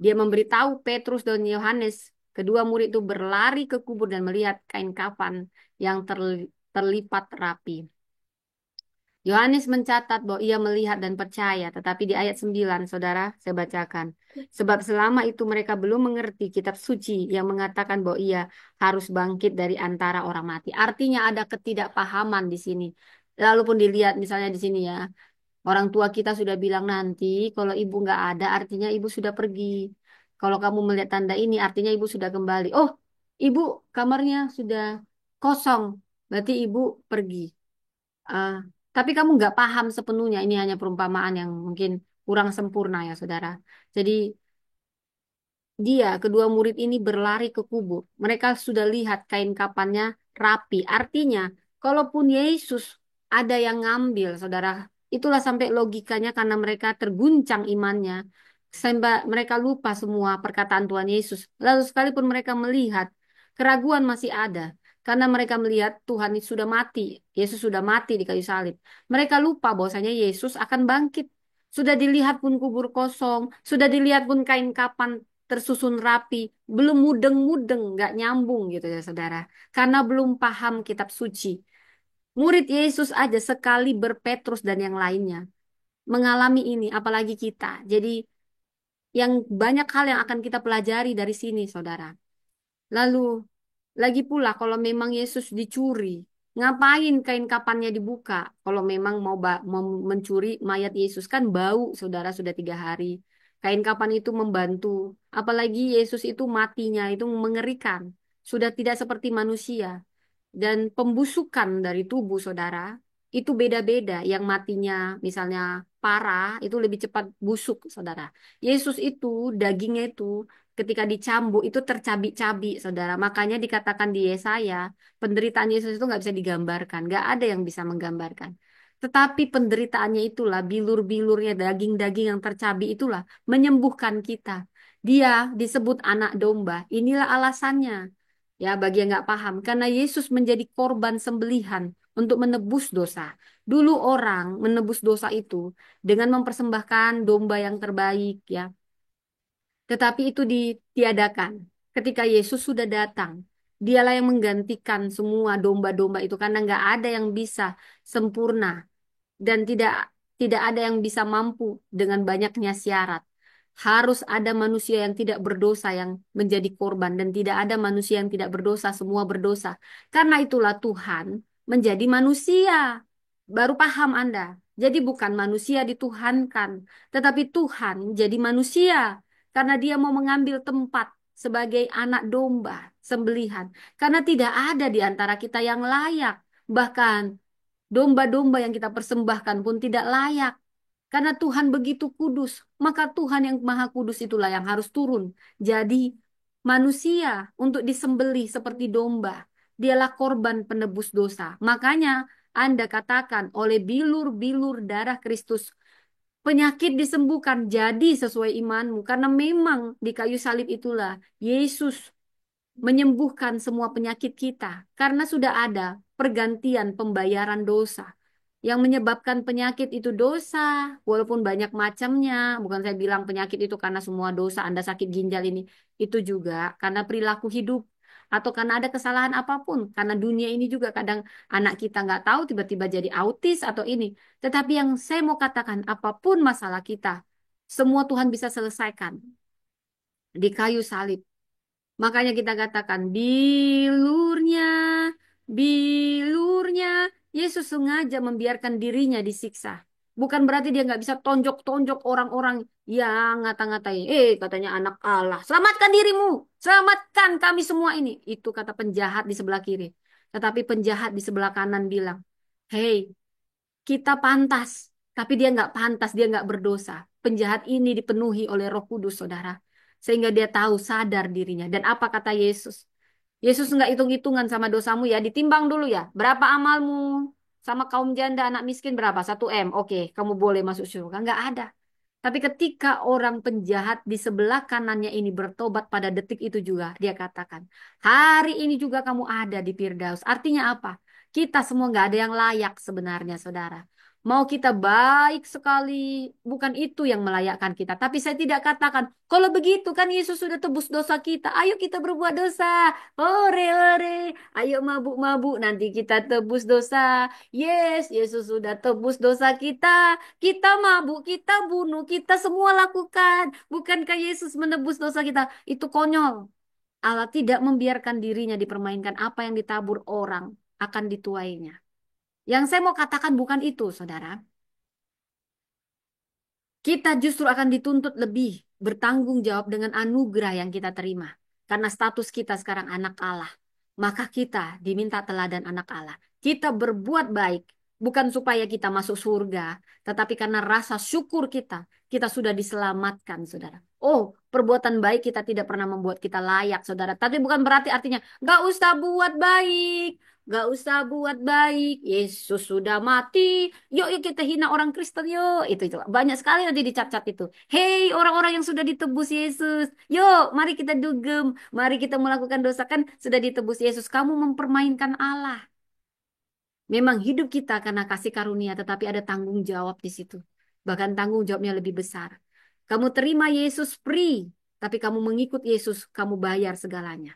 Dia memberitahu Petrus dan Yohanes, kedua murid itu berlari ke kubur dan melihat kain kafan yang terlipat rapi. Yohanes mencatat bahwa ia melihat dan percaya, tetapi di ayat 9, saudara, saya bacakan. Sebab selama itu mereka belum mengerti kitab suci yang mengatakan bahwa ia harus bangkit dari antara orang mati. Artinya ada ketidakpahaman di sini. Lalu pun dilihat misalnya di sini ya, orang tua kita sudah bilang nanti kalau ibu nggak ada artinya ibu sudah pergi. Kalau kamu melihat tanda ini artinya ibu sudah kembali. Oh, ibu kamarnya sudah kosong, berarti ibu pergi. Ah, tapi kamu nggak paham sepenuhnya. Ini hanya perumpamaan yang mungkin kurang sempurna ya, saudara. Jadi kedua murid ini berlari ke kubur. Mereka sudah lihat kain kapannya rapi. Artinya, kalaupun Yesus ada yang ngambil, saudara, itulah sampai logikanya karena mereka terguncang imannya. Sampai mereka lupa semua perkataan Tuhan Yesus. Lalu sekalipun mereka melihat, keraguan masih ada. Karena mereka melihat Tuhan itu sudah mati. Yesus sudah mati di kayu salib. Mereka lupa bahwasanya Yesus akan bangkit. Sudah dilihat pun kubur kosong. Sudah dilihat pun kain kapan tersusun rapi. Belum mudeng-mudeng, nggak nyambung gitu ya saudara. Karena belum paham kitab suci. Murid Yesus aja sekali berpetrus dan yang lainnya mengalami ini, apalagi kita. Jadi yang banyak hal yang akan kita pelajari dari sini, saudara. Lalu, lagi pula kalau memang Yesus dicuri, ngapain kain kapannya dibuka? Kalau memang mau mencuri mayat Yesus kan bau, saudara sudah 3 hari. Kain kapan itu membantu. Apalagi Yesus itu matinya itu mengerikan. Sudah tidak seperti manusia. Dan pembusukan dari tubuh saudara itu beda-beda. Yang matinya misalnya parah itu lebih cepat busuk saudara. Yesus itu dagingnya itu ketika dicambuk itu tercabik-cabik saudara. Makanya dikatakan di Yesaya penderitaan Yesus itu nggak bisa digambarkan. Nggak ada yang bisa menggambarkan. Tetapi penderitaannya itulah bilur-bilurnya daging-daging yang tercabik itulah menyembuhkan kita. Dia disebut anak domba. Inilah alasannya. Ya, bagi yang nggak paham, karena Yesus menjadi korban sembelihan untuk menebus dosa. Dulu orang menebus dosa itu dengan mempersembahkan domba yang terbaik, ya. Tetapi itu ditiadakan. Ketika Yesus sudah datang, dialah yang menggantikan semua domba-domba itu karena nggak ada yang bisa sempurna dan tidak ada yang bisa mampu dengan banyaknya syarat. Harus ada manusia yang tidak berdosa yang menjadi korban dan tidak ada manusia yang tidak berdosa, semua berdosa. Karena itulah Tuhan menjadi manusia. Baru paham Anda. Jadi bukan manusia dituhankan, tetapi Tuhan jadi manusia karena dia mau mengambil tempat sebagai anak domba sembelihan. Karena tidak ada di antara kita yang layak. Bahkan domba-domba yang kita persembahkan pun tidak layak. Karena Tuhan begitu kudus, maka Tuhan yang Maha Kudus itulah yang harus turun. Jadi manusia untuk disembelih seperti domba. Dialah korban penebus dosa. Makanya Anda katakan oleh bilur-bilur darah Kristus, penyakit disembuhkan jadi sesuai imanmu. Karena memang di kayu salib itulah Yesus menyembuhkan semua penyakit kita karena sudah ada pergantian pembayaran dosa. Yang menyebabkan penyakit itu dosa, walaupun banyak macamnya. Bukan saya bilang penyakit itu karena semua dosa, Anda sakit ginjal ini. Itu juga karena perilaku hidup. Atau karena ada kesalahan apapun. Karena dunia ini juga kadang anak kita nggak tahu tiba-tiba jadi autis atau ini. Tetapi yang saya mau katakan, apapun masalah kita, semua Tuhan bisa selesaikan di kayu salib. Makanya kita katakan bilurnya, bilurnya. Yesus sengaja membiarkan dirinya disiksa. Bukan berarti dia nggak bisa tonjok-tonjok orang-orang yang ngata-ngatain. Katanya anak Allah. Selamatkan dirimu. Selamatkan kami semua ini. Itu kata penjahat di sebelah kiri. Tetapi penjahat di sebelah kanan bilang, Hei, kita pantas. Tapi dia nggak pantas, dia nggak berdosa. Penjahat ini dipenuhi oleh Roh Kudus, saudara. Sehingga dia tahu, sadar dirinya. Dan apa kata Yesus? Yesus nggak hitung-hitungan sama dosamu ya. Ditimbang dulu ya. Berapa amalmu sama kaum janda anak miskin berapa? 1 M. Oke, kamu boleh masuk surga. Nggak ada. Tapi ketika orang penjahat di sebelah kanannya ini bertobat pada detik itu juga, dia katakan, hari ini juga kamu ada di Firdaus. Artinya apa? Kita semua nggak ada yang layak sebenarnya, saudara. Mau kita baik sekali, bukan itu yang melayakkan kita. Tapi saya tidak katakan, kalau begitu kan Yesus sudah tebus dosa kita. Ayo kita berbuat dosa. Ore, ore. Ayo mabuk-mabuk, nanti kita tebus dosa. Yes, Yesus sudah tebus dosa kita. Kita mabuk, kita bunuh, kita semua lakukan. Bukankah Yesus menebus dosa kita? Itu konyol. Allah tidak membiarkan dirinya dipermainkan. Apa yang ditabur orang akan dituainya. Yang saya mau katakan bukan itu, saudara. Kita justru akan dituntut lebih bertanggung jawab dengan anugerah yang kita terima. Karena status kita sekarang anak Allah. Maka kita diminta teladan anak Allah. Kita berbuat baik. Bukan supaya kita masuk surga. Tetapi karena rasa syukur kita sudah diselamatkan, saudara. Oh, perbuatan baik kita tidak pernah membuat kita layak, saudara. Tapi bukan berarti artinya, gak usah buat baik. Gak usah buat baik. Yesus sudah mati. Yuk, yuk kita hina orang Kristen yuk. Itu banyak sekali nanti dicat-cat itu. Hei orang-orang yang sudah ditebus Yesus. Yuk mari kita dugem. Mari kita melakukan dosa kan sudah ditebus Yesus. Kamu mempermainkan Allah. Memang hidup kita karena kasih karunia, tetapi ada tanggung jawab di situ. Bahkan tanggung jawabnya lebih besar. Kamu terima Yesus free, tapi kamu mengikut Yesus, kamu bayar segalanya.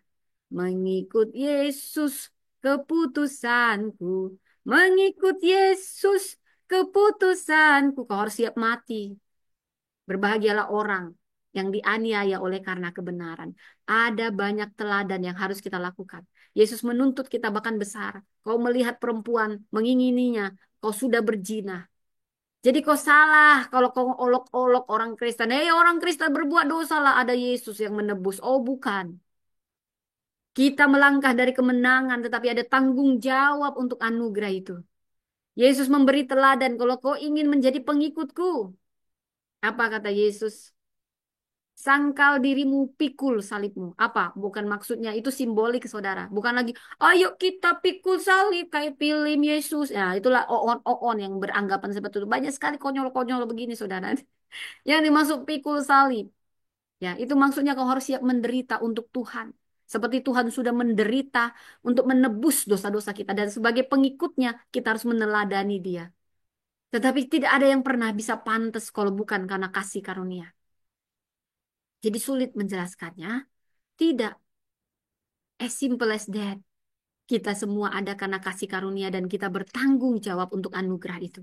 Mengikut Yesus keputusanku, mengikut Yesus keputusanku. Kau harus siap mati. Berbahagialah orang yang dianiaya oleh karena kebenaran. Ada banyak teladan yang harus kita lakukan. Yesus menuntut kita bahkan besar. Kau melihat perempuan, mengingininya, kau sudah berzina. Jadi kau salah kalau kau olok-olok orang Kristen. Orang Kristen berbuat dosa lah, ada Yesus yang menebus. Oh bukan. Kita melangkah dari kemenangan, tetapi ada tanggung jawab untuk anugerah itu. Yesus memberi teladan, kalau kau ingin menjadi pengikutku. Apa kata Yesus? Sangkal dirimu, pikul salibmu. Apa? Bukan maksudnya itu simbolik, saudara. Bukan lagi, ayo kita pikul salib kayak film Yesus. Nah, itulah on yang beranggapan seperti itu. Banyak sekali konyol-konyol begini, saudara. Yang dimaksud pikul salib. Ya, itu maksudnya kau harus siap menderita untuk Tuhan. Seperti Tuhan sudah menderita untuk menebus dosa-dosa kita. Dan sebagai pengikutnya, kita harus meneladani dia. Tetapi tidak ada yang pernah bisa pantas kalau bukan karena kasih karunia. Jadi sulit menjelaskannya. Tidak. As simple as that. Kita semua ada karena kasih karunia dan kita bertanggung jawab untuk anugerah itu.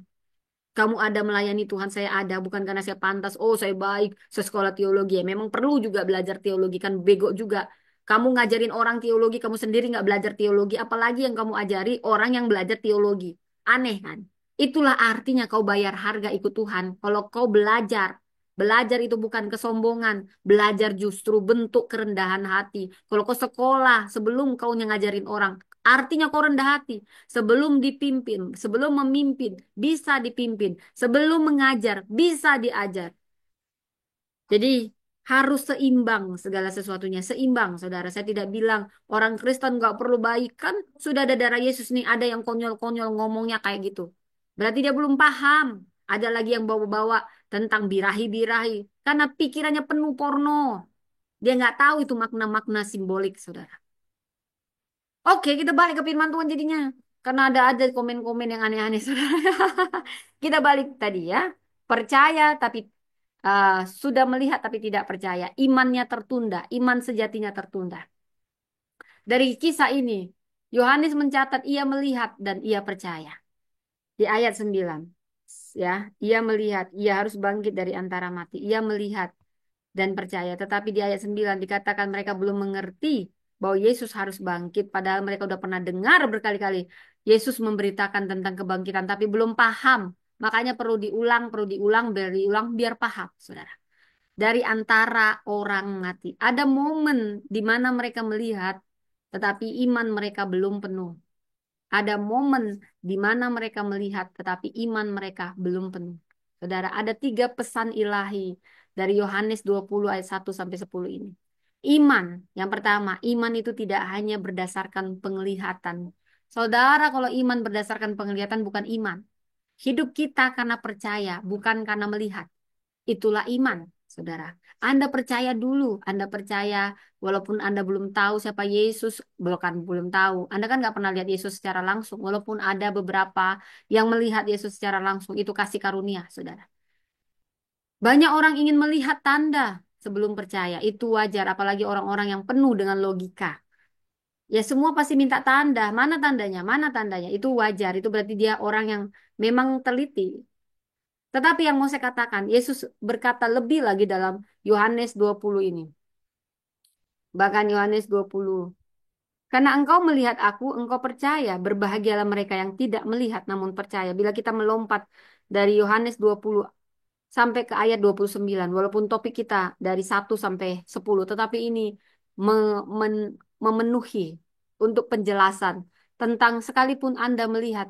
Kamu ada melayani Tuhan, saya ada. Bukan karena saya pantas, oh saya baik, saya sekolah teologi. Ya, memang perlu juga belajar teologi, kan bego juga. Kamu ngajarin orang teologi, kamu sendiri nggak belajar teologi. Apalagi yang kamu ajari orang yang belajar teologi. Aneh kan? Itulah artinya kau bayar harga ikut Tuhan. Kalau kau belajar, belajar itu bukan kesombongan. Belajar justru bentuk kerendahan hati. Kalau kau sekolah sebelum kau ngajarin orang, artinya kau rendah hati. Sebelum dipimpin, sebelum memimpin, bisa dipimpin. Sebelum mengajar, bisa diajar. Jadi harus seimbang segala sesuatunya. Seimbang, saudara. Saya tidak bilang orang Kristen nggak perlu baik. Kan sudah ada darah Yesus nih. Ada yang konyol-konyol ngomongnya kayak gitu. Berarti dia belum paham. Ada lagi yang bawa-bawa tentang birahi-birahi. Karena pikirannya penuh porno. Dia nggak tahu itu makna-makna simbolik, saudara. Oke, kita balik ke firman Tuhan jadinya. Karena ada komen-komen yang aneh-aneh, saudara. Kita balik tadi ya. Percaya tapi uh, sudah melihat tapi tidak percaya. Imannya tertunda. Iman sejatinya tertunda. Dari kisah ini, Yohanes mencatat ia melihat dan ia percaya. Di ayat 9. Ya, ia melihat, ia harus bangkit dari antara mati. Ia melihat dan percaya. Tetapi di ayat 9 dikatakan mereka belum mengerti bahwa Yesus harus bangkit. Padahal mereka udah pernah dengar berkali-kali Yesus memberitakan tentang kebangkitan. Tapi belum paham. Makanya perlu diulang, biar paham, saudara. Dari antara orang mati. Ada momen di mana mereka melihat, tetapi iman mereka belum penuh. Ada momen di mana mereka melihat, tetapi iman mereka belum penuh. Saudara, ada tiga pesan ilahi dari Yohanes 20 ayat 1 sampai 10 ini. Iman, yang pertama, iman itu tidak hanya berdasarkan penglihatan. Saudara, kalau iman berdasarkan penglihatan bukan iman. Hidup kita karena percaya, bukan karena melihat. Itulah iman, saudara. Anda percaya dulu, Anda percaya walaupun Anda belum tahu siapa Yesus, belum tahu. Anda kan nggak pernah lihat Yesus secara langsung, walaupun ada beberapa yang melihat Yesus secara langsung, itu kasih karunia, saudara. Banyak orang ingin melihat tanda sebelum percaya, itu wajar, apalagi orang-orang yang penuh dengan logika. Ya semua pasti minta tanda, mana tandanya, mana tandanya, itu wajar, itu berarti dia orang yang memang teliti. Tetapi yang mau saya katakan, Yesus berkata lebih lagi dalam Yohanes 20 ini. Bahkan Yohanes 20. Karena engkau melihat aku, engkau percaya. Berbahagialah mereka yang tidak melihat namun percaya. Bila kita melompat dari Yohanes 20 sampai ke ayat 29. Walaupun topik kita dari 1 sampai 10. Tetapi ini memenuhi untuk penjelasan. Tentang sekalipun Anda melihat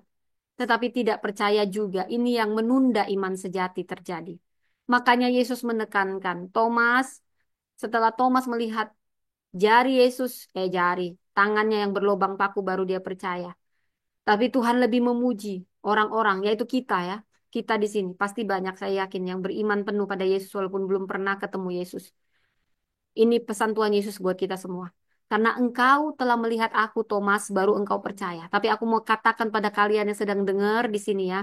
tetapi tidak percaya juga. Ini yang menunda iman sejati terjadi. Makanya Yesus menekankan Thomas, setelah Thomas melihat jari Yesus, tangannya yang berlubang paku baru dia percaya. Tapi Tuhan lebih memuji orang-orang, yaitu kita ya. Kita di sini pasti banyak saya yakin yang beriman penuh pada Yesus walaupun belum pernah ketemu Yesus. Ini pesan Tuhan Yesus buat kita semua. Karena engkau telah melihat aku, Thomas, baru engkau percaya. Tapi aku mau katakan pada kalian yang sedang dengar di sini ya,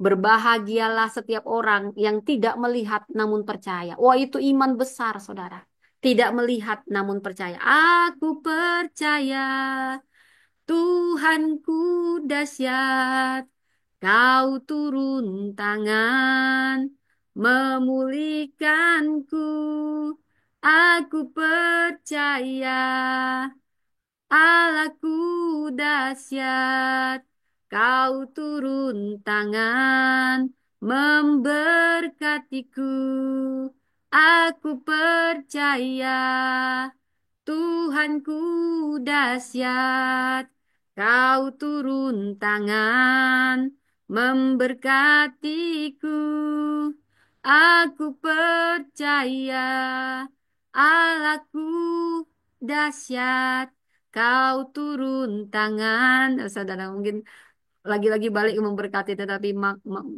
berbahagialah setiap orang yang tidak melihat namun percaya. Wah, itu iman besar, saudara. Tidak melihat namun percaya. Aku percaya Tuhanku dahsyat. Kau turun tangan memulihkanku. Aku percaya Allahku dahsyat, kau turun tangan memberkatiku. Aku percaya Tuhanku dahsyat, kau turun tangan memberkatiku. Aku percaya Allahku dahsyat. Kau turun tangan, saudara mungkin lagi-lagi balik memberkati, tetapi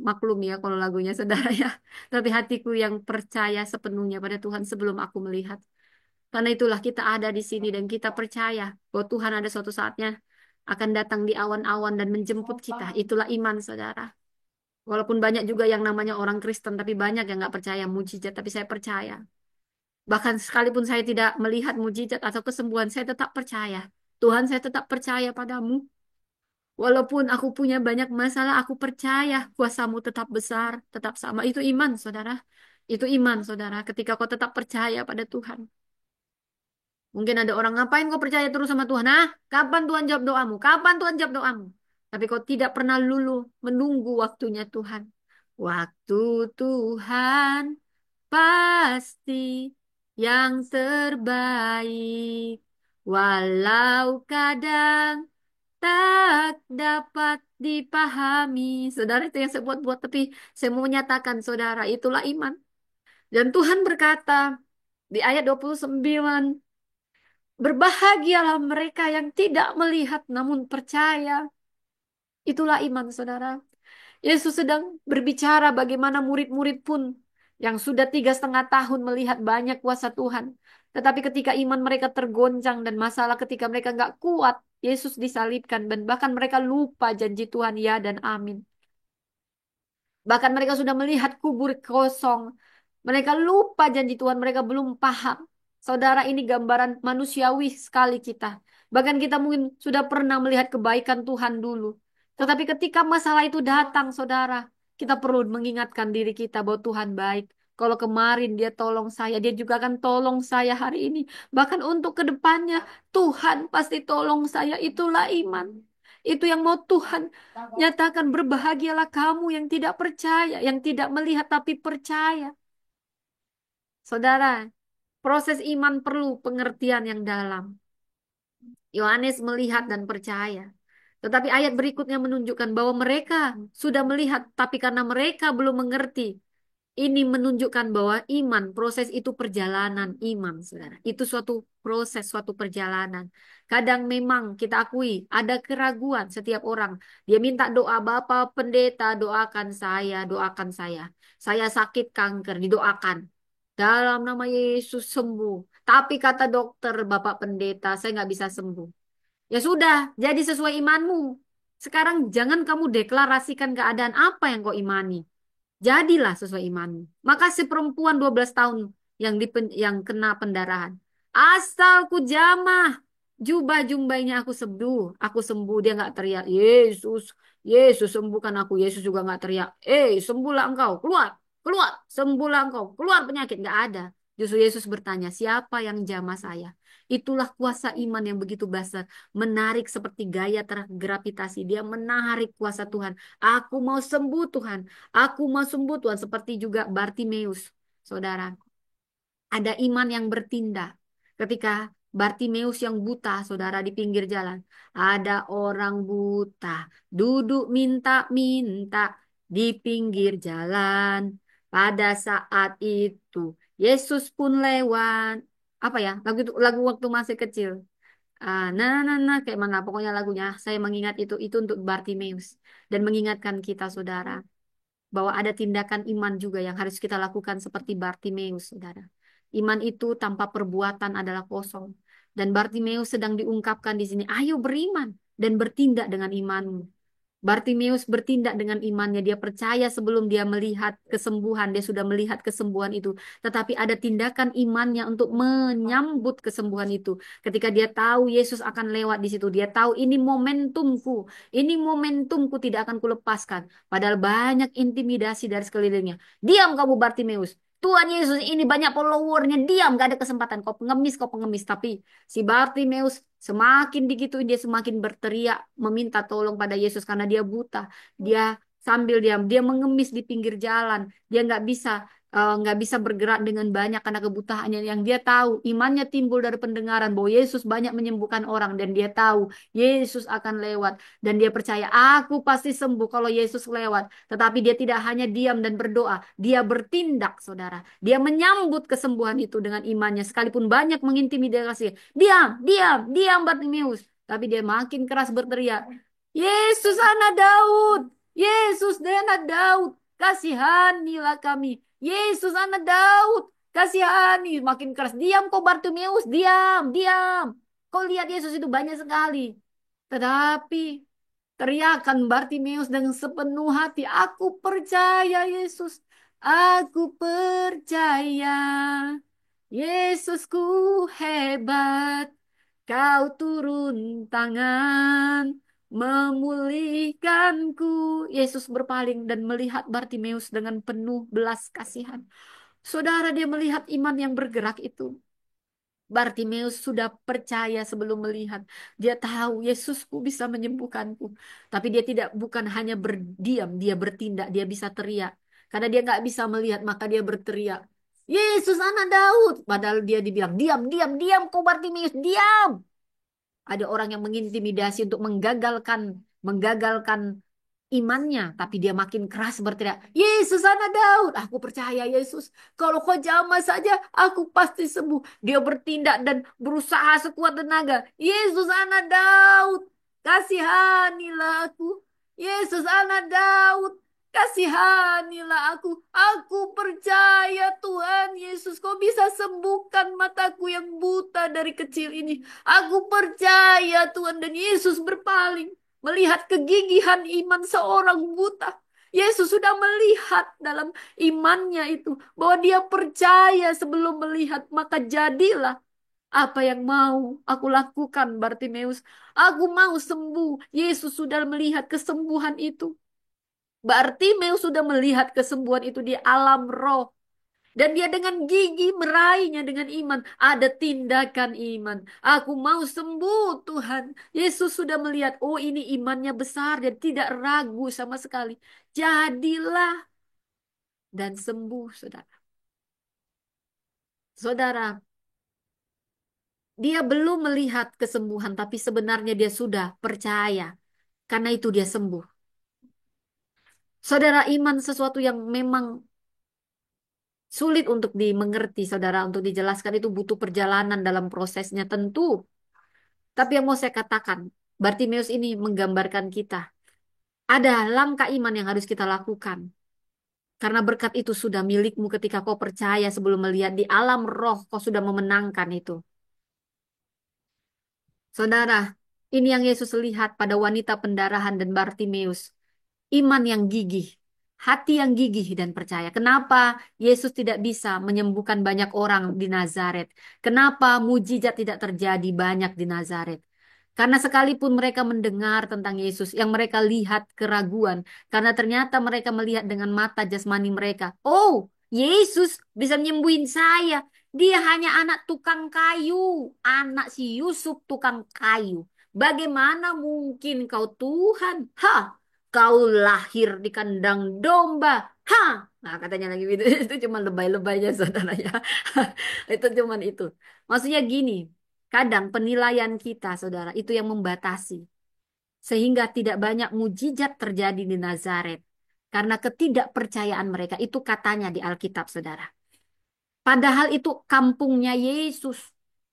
maklum ya kalau lagunya saudara ya. Tapi hatiku yang percaya sepenuhnya pada Tuhan sebelum aku melihat. Karena itulah kita ada di sini dan kita percaya bahwa Tuhan ada suatu saatnya akan datang di awan-awan dan menjemput kita. Itulah iman saudara. Walaupun banyak juga yang namanya orang Kristen, tapi banyak yang nggak percaya mujizat, tapi saya percaya. Bahkan sekalipun saya tidak melihat mujizat atau kesembuhan, saya tetap percaya. Tuhan, saya tetap percaya padamu. Walaupun aku punya banyak masalah, aku percaya kuasamu tetap besar, tetap sama. Itu iman, saudara. Itu iman, saudara. Ketika kau tetap percaya pada Tuhan. Mungkin ada orang, ngapain kau percaya terus sama Tuhan? Nah, kapan Tuhan jawab doamu? Kapan Tuhan jawab doamu? Tapi kau tidak pernah lulu menunggu waktunya Tuhan. Waktu Tuhan pasti yang terbaik. Walau kadang tak dapat dipahami. Saudara, itu yang saya buat-buat, tapi saya mau menyatakan, saudara, itulah iman. Dan Tuhan berkata di ayat 29, berbahagialah mereka yang tidak melihat namun percaya. Itulah iman, saudara. Yesus sedang berbicara bagaimana murid-murid pun yang sudah 3,5 tahun melihat banyak kuasa Tuhan. Tetapi ketika iman mereka tergoncang dan masalah ketika mereka nggak kuat, Yesus disalibkan dan bahkan mereka lupa janji Tuhan ya dan amin. Bahkan mereka sudah melihat kubur kosong. Mereka lupa janji Tuhan, mereka belum paham. Saudara, ini gambaran manusiawi sekali kita. Bahkan kita mungkin sudah pernah melihat kebaikan Tuhan dulu. Tetapi ketika masalah itu datang, saudara, kita perlu mengingatkan diri kita bahwa Tuhan baik. Kalau kemarin dia tolong saya, dia juga akan tolong saya hari ini. Bahkan untuk ke depannya, Tuhan pasti tolong saya. Itulah iman. Itu yang mau Tuhan nyatakan, berbahagialah kamu yang tidak percaya, yang tidak melihat tapi percaya. Saudara, proses iman perlu pengertian yang dalam. Yohanes melihat dan percaya. Tetapi ayat berikutnya menunjukkan bahwa mereka sudah melihat, tapi karena mereka belum mengerti, ini menunjukkan bahwa iman, proses itu perjalanan iman, saudara. Itu suatu proses, suatu perjalanan. Kadang memang kita akui ada keraguan setiap orang. Dia minta doa, Bapak Pendeta, doakan saya, doakan saya. Saya sakit kanker, didoakan. Dalam nama Yesus sembuh. Tapi kata dokter, Bapak Pendeta, saya nggak bisa sembuh. Ya sudah, jadi sesuai imanmu. Sekarang jangan kamu deklarasikan keadaan apa yang kau imani. Jadilah sesuai imanmu. Maka si perempuan 12 tahun yang kena pendarahan. Asal ku jamah jubah jumbainya aku sembuh. Aku sembuh. Dia nggak teriak. Yesus, Yesus sembuhkan aku. Yesus juga nggak teriak. Sembuhlah engkau. Keluar, keluar. Sembuhlah engkau. Keluar penyakit. Nggak ada. Justru Yesus bertanya, siapa yang jamah saya? Itulah kuasa iman yang begitu besar. Menarik seperti gaya gravitasi. Dia menarik kuasa Tuhan. Aku mau sembuh Tuhan. Aku mau sembuh Tuhan, seperti juga Bartimeus, saudara. Ada iman yang bertindak. Ketika Bartimeus yang buta, saudara, di pinggir jalan. Ada orang buta duduk minta-minta di pinggir jalan. Pada saat itu Yesus pun lewat. Apa ya? Lagu waktu masih kecil. Nah, kayak mana pokoknya lagunya. Saya mengingat itu untuk Bartimeus dan mengingatkan kita, saudara, bahwa ada tindakan iman juga yang harus kita lakukan seperti Bartimeus, saudara. Iman itu tanpa perbuatan adalah kosong. Dan Bartimeus sedang diungkapkan di sini. Ayo beriman dan bertindak dengan imanmu. Bartimeus bertindak dengan imannya. Dia percaya sebelum dia melihat kesembuhan. Dia sudah melihat kesembuhan itu. Tetapi ada tindakan imannya untuk menyambut kesembuhan itu. Ketika dia tahu Yesus akan lewat di situ. Dia tahu ini momentumku. Ini momentumku tidak akan kulepaskan. Padahal banyak intimidasi dari sekelilingnya. Diam kamu Bartimeus. Tuhan Yesus ini banyak followernya. Diam, gak ada kesempatan. Kau pengemis, kau pengemis. Tapi si Bartimeus semakin digituin dia semakin berteriak meminta tolong pada Yesus karena dia buta. Dia sambil dia mengemis di pinggir jalan. Dia nggak bisa bergerak dengan banyak karena kebutaannya. Yang dia tahu imannya timbul dari pendengaran bahwa Yesus banyak menyembuhkan orang dan dia tahu Yesus akan lewat dan dia percaya aku pasti sembuh kalau Yesus lewat. Tetapi dia tidak hanya diam dan berdoa, dia bertindak, saudara. Dia menyambut kesembuhan itu dengan imannya sekalipun banyak mengintimidasi. Diam, diam, diam Bartimeus. Tapi dia makin keras berteriak, Yesus anak Daud, Yesus anak Daud, kasihanilah kami. Yesus anak Daud, kasihani. Makin keras, diam kau Bartimeus, diam, diam. Kau lihat Yesus itu banyak sekali. Tetapi teriakan Bartimeus dengan sepenuh hati, aku percaya Yesus, aku percaya. Yesusku hebat, kau turun tangan, memulihkanku. Yesus berpaling dan melihat Bartimeus dengan penuh belas kasihan. Saudara, dia melihat iman yang bergerak itu. Bartimeus sudah percaya sebelum melihat. Dia tahu Yesusku bisa menyembuhkanku. Tapi dia tidak bukan hanya berdiam, dia bertindak, dia bisa teriak. Karena dia nggak bisa melihat, maka dia berteriak. Yesus anak Daud. Padahal dia dibilang, diam, diam, diam kau Bartimeus, diam. Ada orang yang mengintimidasi untuk menggagalkan imannya, tapi dia makin keras berteriak, Yesus anak Daud, aku percaya Yesus, kalau kau jamah saja, aku pasti sembuh. Dia bertindak dan berusaha sekuat tenaga. Yesus anak Daud, kasihanilah aku. Yesus anak Daud, kasihanilah aku. Aku percaya Tuhan Yesus, kau bisa sembuhkan mataku yang buta dari kecil ini. Aku percaya Tuhan, dan Yesus berpaling melihat kegigihan iman seorang buta. Yesus sudah melihat dalam imannya itu bahwa dia percaya sebelum melihat, maka jadilah apa yang mau aku lakukan Bartimeus. Aku mau sembuh. Yesus sudah melihat kesembuhan itu. Bartimeus sudah melihat kesembuhan itu di alam roh. Dan dia dengan gigi meraihnya dengan iman. Ada tindakan iman. Aku mau sembuh Tuhan. Yesus sudah melihat, oh ini imannya besar dan tidak ragu sama sekali. Jadilah dan sembuh, saudara. Saudara, dia belum melihat kesembuhan, tapi sebenarnya dia sudah percaya. Karena itu dia sembuh. Saudara, iman sesuatu yang memang sulit untuk dimengerti, saudara. Untuk dijelaskan itu butuh perjalanan dalam prosesnya tentu. Tapi yang mau saya katakan, Bartimeus ini menggambarkan kita. Ada langkah iman yang harus kita lakukan. Karena berkat itu sudah milikmu ketika kau percaya sebelum melihat di alam roh, kau sudah memenangkan itu. Saudara, ini yang Yesus lihat pada wanita pendarahan dan Bartimeus. Iman yang gigih, hati yang gigih dan percaya. Kenapa Yesus tidak bisa menyembuhkan banyak orang di Nazaret? Kenapa mujizat tidak terjadi banyak di Nazaret? Karena sekalipun mereka mendengar tentang Yesus, yang mereka lihat keraguan, karena ternyata mereka melihat dengan mata jasmani mereka. Oh, Yesus bisa menyembuhin saya. Dia hanya anak tukang kayu, anak si Yusuf tukang kayu. Bagaimana mungkin kau Tuhan? Kau lahir di kandang domba. Ha! Nah, katanya lagi gitu. Itu cuma lebay-lebaynya saudaranya. Itu cuman itu. Maksudnya gini, kadang penilaian kita, saudara, itu yang membatasi. Sehingga tidak banyak mujizat terjadi di Nazaret. Karena ketidakpercayaan mereka. Itu katanya di Alkitab, saudara. Padahal itu kampungnya Yesus.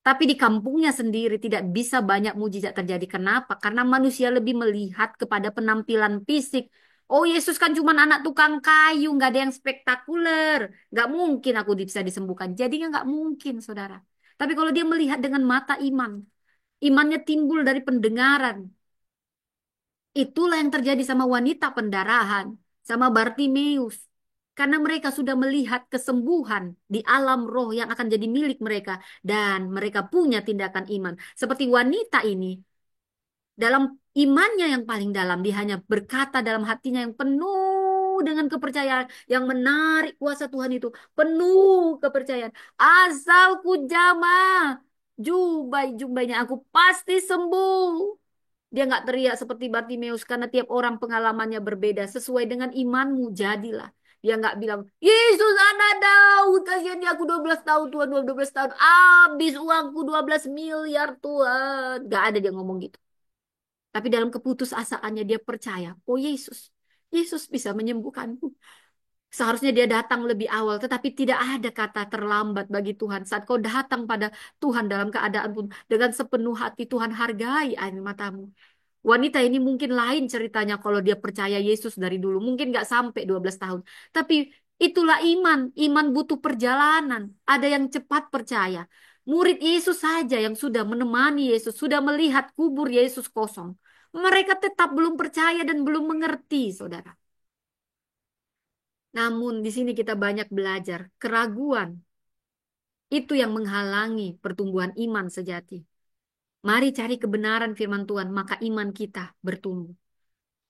Tapi di kampungnya sendiri tidak bisa banyak mujizat terjadi. Kenapa? Karena manusia lebih melihat kepada penampilan fisik. Oh, Yesus kan cuma anak tukang kayu, nggak ada yang spektakuler. Nggak mungkin aku bisa disembuhkan. Jadinya nggak mungkin, saudara. Tapi kalau dia melihat dengan mata iman, imannya timbul dari pendengaran. Itulah yang terjadi sama wanita pendarahan, sama Bartimeus. Karena mereka sudah melihat kesembuhan di alam roh yang akan jadi milik mereka. Dan mereka punya tindakan iman. Seperti wanita ini, dalam imannya yang paling dalam, dia hanya berkata dalam hatinya yang penuh dengan kepercayaan. Yang menarik kuasa Tuhan itu, penuh kepercayaan. Asal ku jamah jubah-jubahnya, aku pasti sembuh. Dia nggak teriak seperti Bartimeus karena tiap orang pengalamannya berbeda. Sesuai dengan imanmu, jadilah. Dia nggak bilang, Yesus anak Daud, kasihan dia aku 12 tahun, Tuhan 12 tahun. Habis uangku 12 miliar Tuhan. Nggak ada dia ngomong gitu. Tapi dalam keputusasaannya dia percaya, oh Yesus, Yesus bisa menyembuhkanku. Seharusnya dia datang lebih awal, tetapi tidak ada kata terlambat bagi Tuhan. Saat kau datang pada Tuhan dalam keadaan pun dengan sepenuh hati, Tuhan hargai air matamu. Wanita ini mungkin lain ceritanya kalau dia percaya Yesus dari dulu. Mungkin nggak sampai 12 tahun. Tapi itulah iman. Iman butuh perjalanan. Ada yang cepat percaya. Murid Yesus saja yang sudah menemani Yesus, sudah melihat kubur Yesus kosong. Mereka tetap belum percaya dan belum mengerti, saudara. Namun di sini kita banyak belajar. Keraguan itu yang menghalangi pertumbuhan iman sejati. Mari cari kebenaran firman Tuhan, maka iman kita bertumbuh.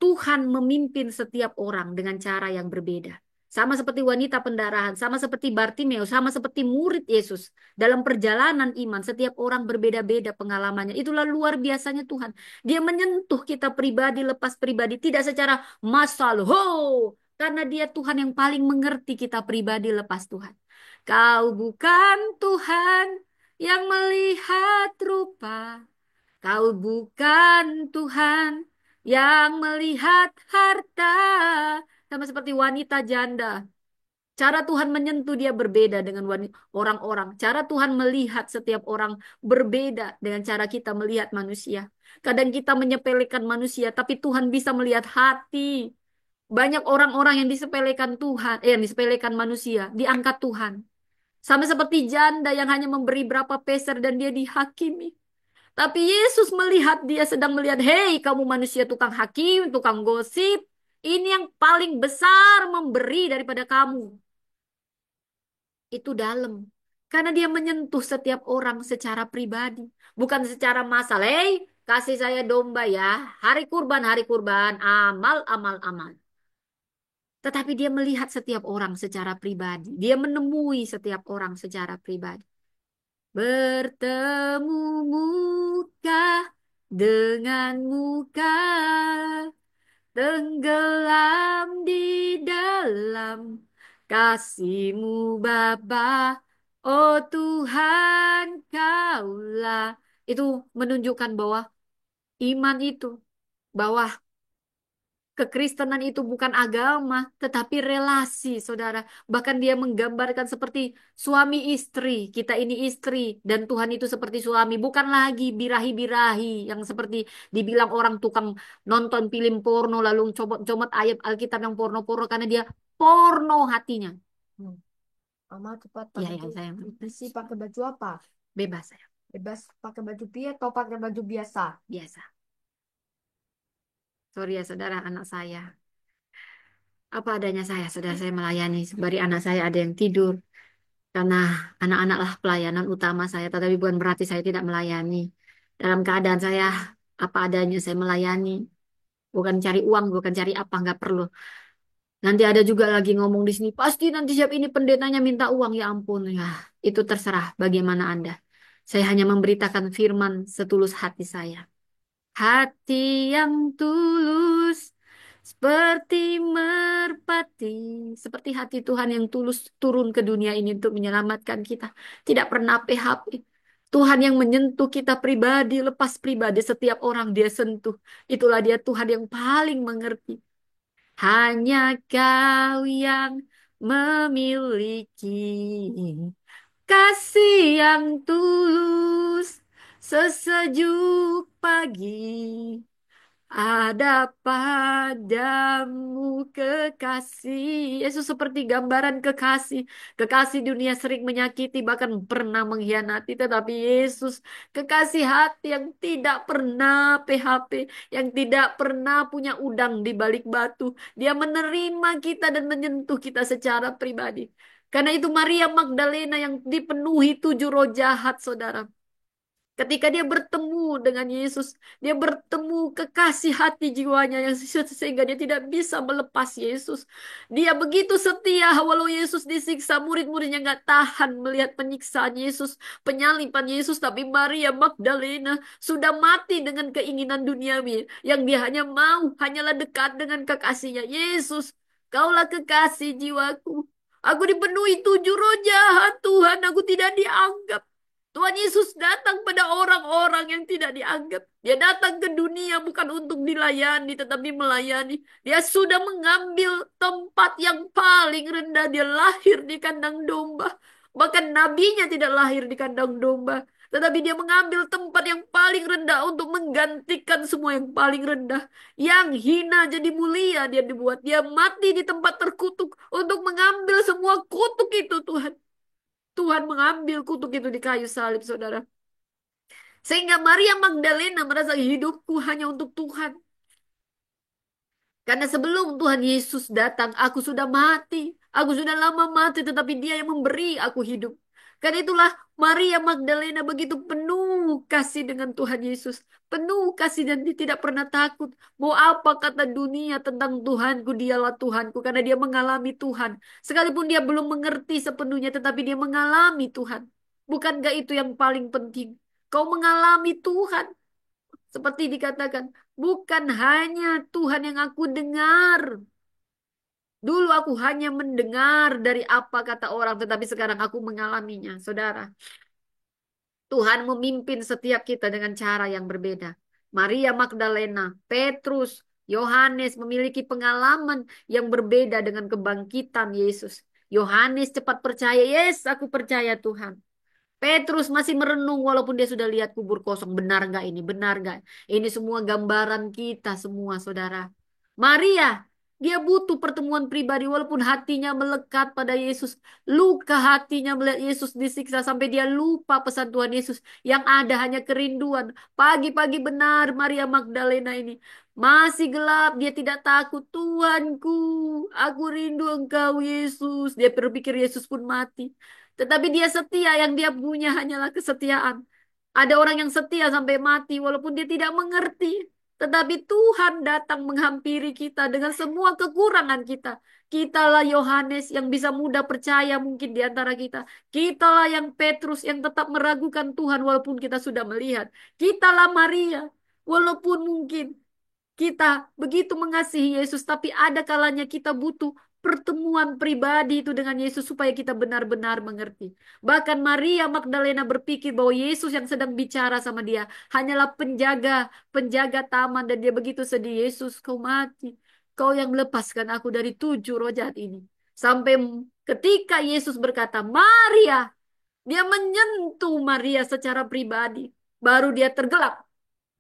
Tuhan memimpin setiap orang dengan cara yang berbeda. Sama seperti wanita pendarahan, sama seperti Bartimeus, sama seperti murid Yesus. Dalam perjalanan iman, setiap orang berbeda-beda pengalamannya. Itulah luar biasanya Tuhan. Dia menyentuh kita pribadi lepas pribadi, tidak secara massal. Ho! Karena dia Tuhan yang paling mengerti kita pribadi lepas Tuhan. Kau bukan Tuhan yang melihat rupa. Kau bukan Tuhan yang melihat harta. Sama seperti wanita janda. Cara Tuhan menyentuh dia berbeda dengan orang-orang. Cara Tuhan melihat setiap orang berbeda dengan cara kita melihat manusia. Kadang kita menyepelekan manusia, tapi Tuhan bisa melihat hati. Banyak orang-orang yang disepelekan Tuhan, yang disepelekan manusia, diangkat Tuhan. Sama seperti janda yang hanya memberi berapa peser dan dia dihakimi. Tapi Yesus melihat dia sedang melihat, hei kamu manusia tukang hakim, tukang gosip. Ini yang paling besar memberi daripada kamu. Itu dalam. Karena dia menyentuh setiap orang secara pribadi. Bukan secara massal. Hei kasih saya domba ya. Hari kurban, hari kurban. Amal, amal, amal. Tetapi dia melihat setiap orang secara pribadi. Dia menemui setiap orang secara pribadi. Bertemu muka dengan muka, tenggelam di dalam kasih-Mu Bapa. Oh Tuhan, Kaulah. Itu menunjukkan bahwa iman itu, bahwa kekristenan itu bukan agama, tetapi relasi, saudara. Bahkan dia menggambarkan seperti suami istri. Kita ini istri, dan Tuhan itu seperti suami. Bukan lagi birahi-birahi yang seperti dibilang orang tukang nonton film porno, lalu comot-comot ayat Alkitab yang porno-porno, karena dia porno hatinya. Hmm. Mama cepat Iya, pakai ya, baju sayang. bersih pakai baju apa? Bebas, saya. Bebas pakai baju pia atau pakai baju biasa? Biasa. Sorry ya, saudara, anak saya. Apa adanya saya, saudara saya melayani. Sembari anak saya ada yang tidur. Karena anak-anak lah pelayanan utama saya, tetapi bukan berarti saya tidak melayani. Dalam keadaan saya apa adanya saya melayani, bukan cari uang, bukan cari apa, nggak perlu. Nanti ada juga lagi ngomong di sini, pasti nanti siap ini pendetanya minta uang, ya ampun, ya itu terserah bagaimana Anda. Saya hanya memberitakan firman setulus hati saya. Hati yang tulus seperti merpati, seperti hati Tuhan yang tulus turun ke dunia ini untuk menyelamatkan kita. Tidak pernah PHP. Tuhan yang menyentuh kita pribadi, lepas pribadi, setiap orang dia sentuh. Itulah dia Tuhan yang paling mengerti. Hanya Kau yang memiliki kasih yang tulus, sesejuk pagi. Ada padamu kekasih. Yesus seperti gambaran kekasih. Kekasih dunia sering menyakiti, bahkan pernah mengkhianati. Tetapi Yesus, kekasih hati yang tidak pernah PHP, yang tidak pernah punya udang di balik batu. Dia menerima kita dan menyentuh kita secara pribadi. Karena itu Maria Magdalena yang dipenuhi 7 roh jahat, saudara. Ketika dia bertemu dengan Yesus, dia bertemu kekasih hati jiwanya yang sehingga dia tidak bisa melepas Yesus. Dia begitu setia, walau Yesus disiksa, murid-muridnya nggak tahan melihat penyiksaan Yesus, penyaliban Yesus. Tapi Maria Magdalena sudah mati dengan keinginan duniawi, yang dia hanya mau, hanyalah dekat dengan kekasihnya. Yesus, kaulah kekasih jiwaku. Aku dipenuhi 7 roh jahat, Tuhan. Aku tidak dianggap. Tuhan Yesus datang pada orang-orang yang tidak dianggap. Dia datang ke dunia bukan untuk dilayani, tetapi melayani. Dia sudah mengambil tempat yang paling rendah. Dia lahir di kandang domba. Bahkan nabinya tidak lahir di kandang domba. Tetapi dia mengambil tempat yang paling rendah untuk menggantikan semua yang paling rendah. Yang hina jadi mulia dia dibuat. Dia mati di tempat terkutuk untuk mengambil semua kutuk itu, Tuhan. Tuhan mengambil kutuk itu di kayu salib, saudara. Sehingga Maria Magdalena merasa hidupku hanya untuk Tuhan. Karena sebelum Tuhan Yesus datang, aku sudah mati. Aku sudah lama mati, tetapi Dia yang memberi aku hidup. Karena itulah Maria Magdalena begitu penuh kasih dengan Tuhan Yesus. Penuh kasih dan dia tidak pernah takut. Mau apa kata dunia tentang Tuhanku, dialah Tuhanku. Karena dia mengalami Tuhan. Sekalipun dia belum mengerti sepenuhnya, tetapi dia mengalami Tuhan. Bukankah itu yang paling penting? Kau mengalami Tuhan. Seperti dikatakan, bukan hanya Tuhan yang aku dengar. Dulu aku hanya mendengar dari apa kata orang, tetapi sekarang aku mengalaminya. Saudara, Tuhan memimpin setiap kita dengan cara yang berbeda. Maria Magdalena, Petrus, Yohanes memiliki pengalaman yang berbeda dengan kebangkitan Yesus. Yohanes cepat percaya, yes, aku percaya Tuhan. Petrus masih merenung walaupun dia sudah lihat kubur kosong. Benar nggak ini? Benar nggak? Ini semua gambaran kita semua, saudara. Maria, dia butuh pertemuan pribadi walaupun hatinya melekat pada Yesus. Luka hatinya melihat Yesus disiksa sampai dia lupa pesan Tuhan Yesus. Yang ada hanya kerinduan. Pagi-pagi benar Maria Magdalena ini. Masih gelap, dia tidak takut. Tuhanku, aku rindu engkau Yesus. Dia berpikir Yesus pun mati. Tetapi dia setia, yang dia punya hanyalah kesetiaan. Ada orang yang setia sampai mati walaupun dia tidak mengerti. Tetapi Tuhan datang menghampiri kita dengan semua kekurangan kita. Kitalah Yohanes yang bisa mudah percaya mungkin di antara kita. Kitalah yang Petrus yang tetap meragukan Tuhan walaupun kita sudah melihat. Kitalah Maria walaupun mungkin kita begitu mengasihi Yesus, tapi ada kalanya kita butuh pertemuan pribadi itu dengan Yesus supaya kita benar-benar mengerti. Bahkan Maria Magdalena berpikir bahwa Yesus yang sedang bicara sama dia hanyalah penjaga taman dan dia begitu sedih. Yesus, kau mati. Kau yang melepaskan aku dari 7 roh jahat ini. Sampai ketika Yesus berkata, Maria, dia menyentuh Maria secara pribadi. Baru dia tergelap.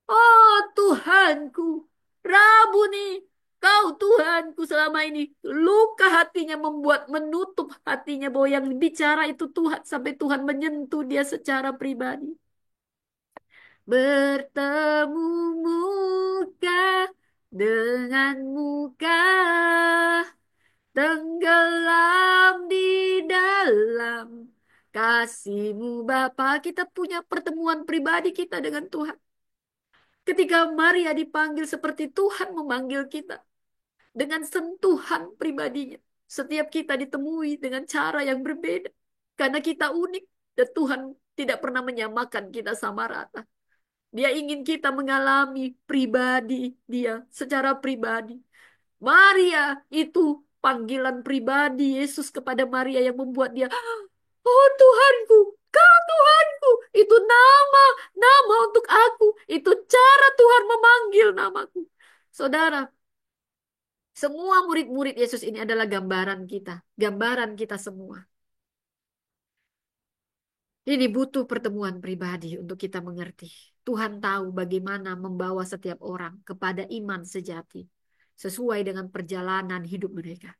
Oh Tuhanku, Rabuni, kau Tuhanku selama ini. Luka hatinya membuat menutup hatinya bahwa yang bicara itu Tuhan. Sampai Tuhan menyentuh dia secara pribadi. Bertemu muka dengan muka. Tenggelam di dalam kasih-Mu Bapa. Kita punya pertemuan pribadi kita dengan Tuhan. Ketika Maria dipanggil seperti Tuhan memanggil kita dengan sentuhan pribadinya. Setiap kita ditemui dengan cara yang berbeda. Karena kita unik dan Tuhan tidak pernah menyamakan kita sama rata. Dia ingin kita mengalami pribadi dia secara pribadi. Maria itu panggilan pribadi Yesus kepada Maria yang membuat dia, oh Tuhanku, kau Tuhanku, itu nama untuk aku, itu cara Tuhan memanggil namaku. Saudara, semua murid-murid Yesus ini adalah gambaran kita semua. Ini butuh pertemuan pribadi untuk kita mengerti. Tuhan tahu bagaimana membawa setiap orang kepada iman sejati sesuai dengan perjalanan hidup mereka.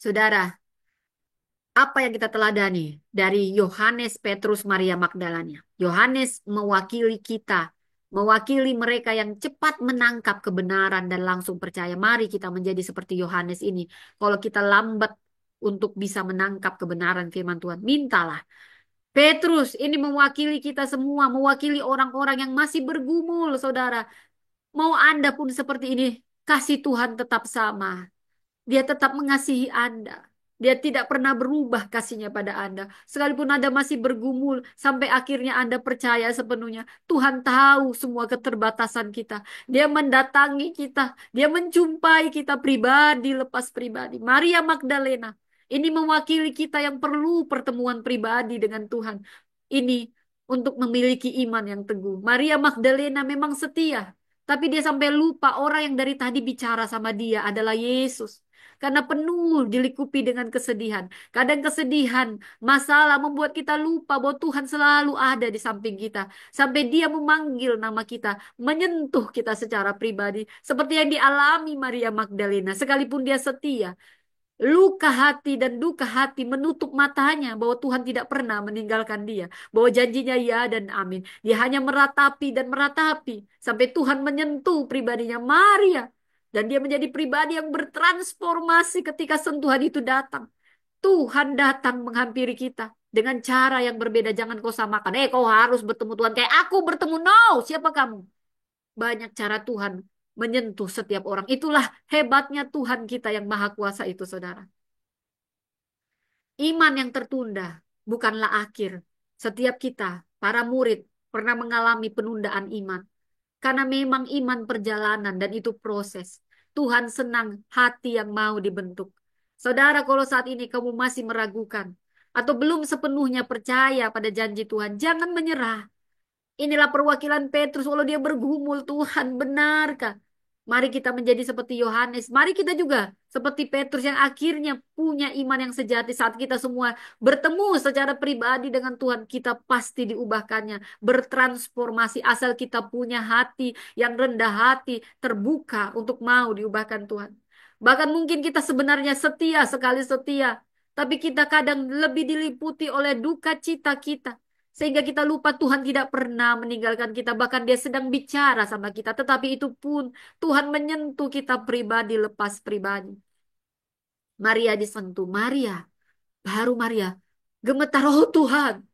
Saudara, apa yang kita teladani dari Yohanes, Petrus, Maria Magdalena? Yohanes mewakili kita, mewakili mereka yang cepat menangkap kebenaran dan langsung percaya. Mari kita menjadi seperti Yohanes ini. Kalau kita lambat untuk bisa menangkap kebenaran firman Tuhan, mintalah. Petrus ini mewakili kita semua, mewakili orang-orang yang masih bergumul, saudara. Mau Anda pun seperti ini, kasih Tuhan tetap sama. Dia tetap mengasihi Anda. Dia tidak pernah berubah kasihnya pada Anda. Sekalipun Anda masih bergumul, sampai akhirnya Anda percaya sepenuhnya. Tuhan tahu semua keterbatasan kita. Dia mendatangi kita. Dia menjumpai kita pribadi lepas pribadi. Maria Magdalena. Ini mewakili kita yang perlu pertemuan pribadi dengan Tuhan. Ini untuk memiliki iman yang teguh. Maria Magdalena memang setia. Tapi dia sampai lupa orang yang dari tadi bicara sama dia adalah Yesus. Karena penuh dilikupi dengan kesedihan. Kadang kesedihan, masalah membuat kita lupa bahwa Tuhan selalu ada di samping kita. Sampai dia memanggil nama kita, menyentuh kita secara pribadi. Seperti yang dialami Maria Magdalena. Sekalipun dia setia, luka hati dan duka hati menutup matanya bahwa Tuhan tidak pernah meninggalkan dia. Bahwa janjinya ya dan amin. Dia hanya meratapi dan meratapi. Sampai Tuhan menyentuh pribadinya Maria. Dan dia menjadi pribadi yang bertransformasi ketika sentuhan itu datang. Tuhan datang menghampiri kita. Dengan cara yang berbeda. Jangan kau samakan. Kau harus bertemu Tuhan. Kayak aku bertemu. No, siapa kamu? Banyak cara Tuhan menyentuh setiap orang. Itulah hebatnya Tuhan kita yang maha kuasa itu, saudara. Iman yang tertunda bukanlah akhir. Setiap kita, para murid, pernah mengalami penundaan iman. Karena memang iman perjalanan dan itu proses. Tuhan senang hati yang mau dibentuk. Saudara, kalau saat ini kamu masih meragukan atau belum sepenuhnya percaya pada janji Tuhan, jangan menyerah. Inilah perwakilan Petrus, walau dia bergumul, Tuhan benarkah? Mari kita menjadi seperti Yohanes. Mari kita juga seperti Petrus yang akhirnya punya iman yang sejati saat kita semua bertemu secara pribadi dengan Tuhan. Kita pasti diubahkannya, bertransformasi asal kita punya hati yang rendah hati, terbuka untuk mau diubahkan Tuhan. Bahkan mungkin kita sebenarnya setia, sekali setia. Tapi kita kadang lebih diliputi oleh duka cita kita. Sehingga kita lupa Tuhan tidak pernah meninggalkan kita. Bahkan dia sedang bicara sama kita. Tetapi itu pun Tuhan menyentuh kita pribadi lepas pribadi. Maria disentuh. Maria. Baru Maria. Gemetar. Oh Tuhan.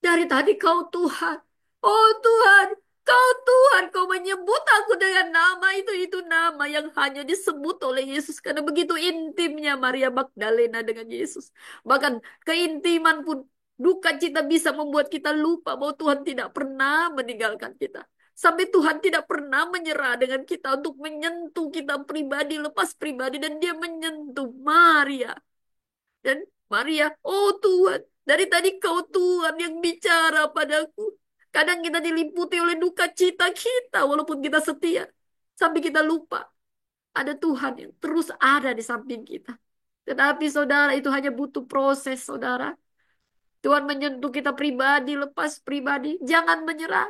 Dari tadi kau Tuhan. Oh Tuhan. Kau Tuhan. Kau menyebut aku dengan nama itu. Itu nama yang hanya disebut oleh Yesus. Karena begitu intimnya Maria Magdalena dengan Yesus. Bahkan keintiman pun duka cita bisa membuat kita lupa bahwa Tuhan tidak pernah meninggalkan kita. Sampai Tuhan tidak pernah menyerah dengan kita untuk menyentuh kita pribadi, lepas pribadi. Dan dia menyentuh Maria. Dan Maria, oh Tuhan, dari tadi kau Tuhan yang bicara padaku. Kadang kita diliputi oleh duka cita kita, walaupun kita setia. Sampai kita lupa, ada Tuhan yang terus ada di samping kita. Tetapi saudara, itu hanya butuh proses, saudara. Tuhan menyentuh kita pribadi, lepas pribadi. Jangan menyerah.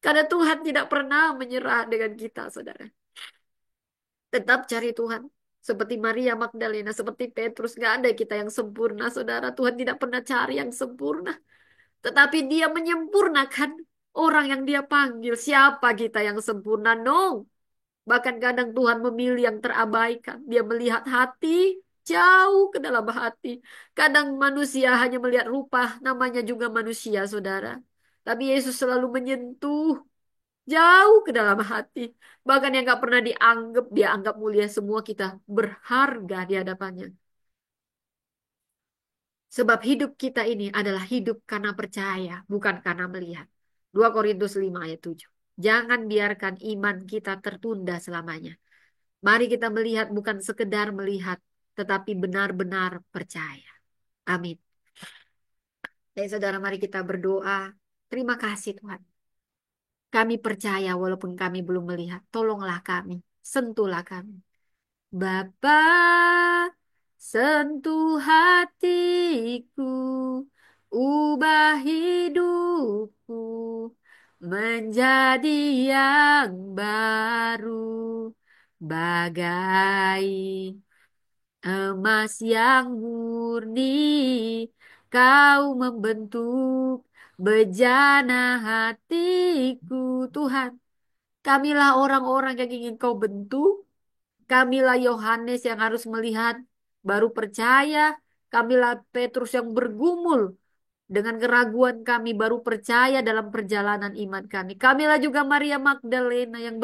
Karena Tuhan tidak pernah menyerah dengan kita, saudara. Tetap cari Tuhan. Seperti Maria Magdalena, seperti Petrus. Gak ada kita yang sempurna, saudara. Tuhan tidak pernah cari yang sempurna. Tetapi dia menyempurnakan orang yang dia panggil. Siapa kita yang sempurna? No. Bahkan kadang Tuhan memilih yang terabaikan. Dia melihat hati jauh ke dalam hati. Kadang manusia hanya melihat rupa, namanya juga manusia, saudara. Tapi Yesus selalu menyentuh jauh ke dalam hati. Bahkan yang gak pernah dianggap, dia anggap mulia semua kita berharga di hadapannya. Sebab hidup kita ini adalah hidup karena percaya, bukan karena melihat. 2 Korintus 5 ayat 7. Jangan biarkan iman kita tertunda selamanya. Mari kita melihat bukan sekedar melihat, tetapi benar-benar percaya. Amin. Dan saudara, mari kita berdoa. Terima kasih Tuhan. Kami percaya walaupun kami belum melihat. Tolonglah kami, sentuhlah kami. Bapa, sentuh hatiku, ubah hidupku menjadi yang baru, bagai emas yang murni. Kau membentuk bejana hatiku, Tuhan. Kamilah orang-orang yang ingin kau bentuk. Kamilah Yohanes yang harus melihat baru percaya. Kamilah Petrus yang bergumul dengan keraguan kami baru percaya dalam perjalanan iman kami. Kamilah juga Maria Magdalena yang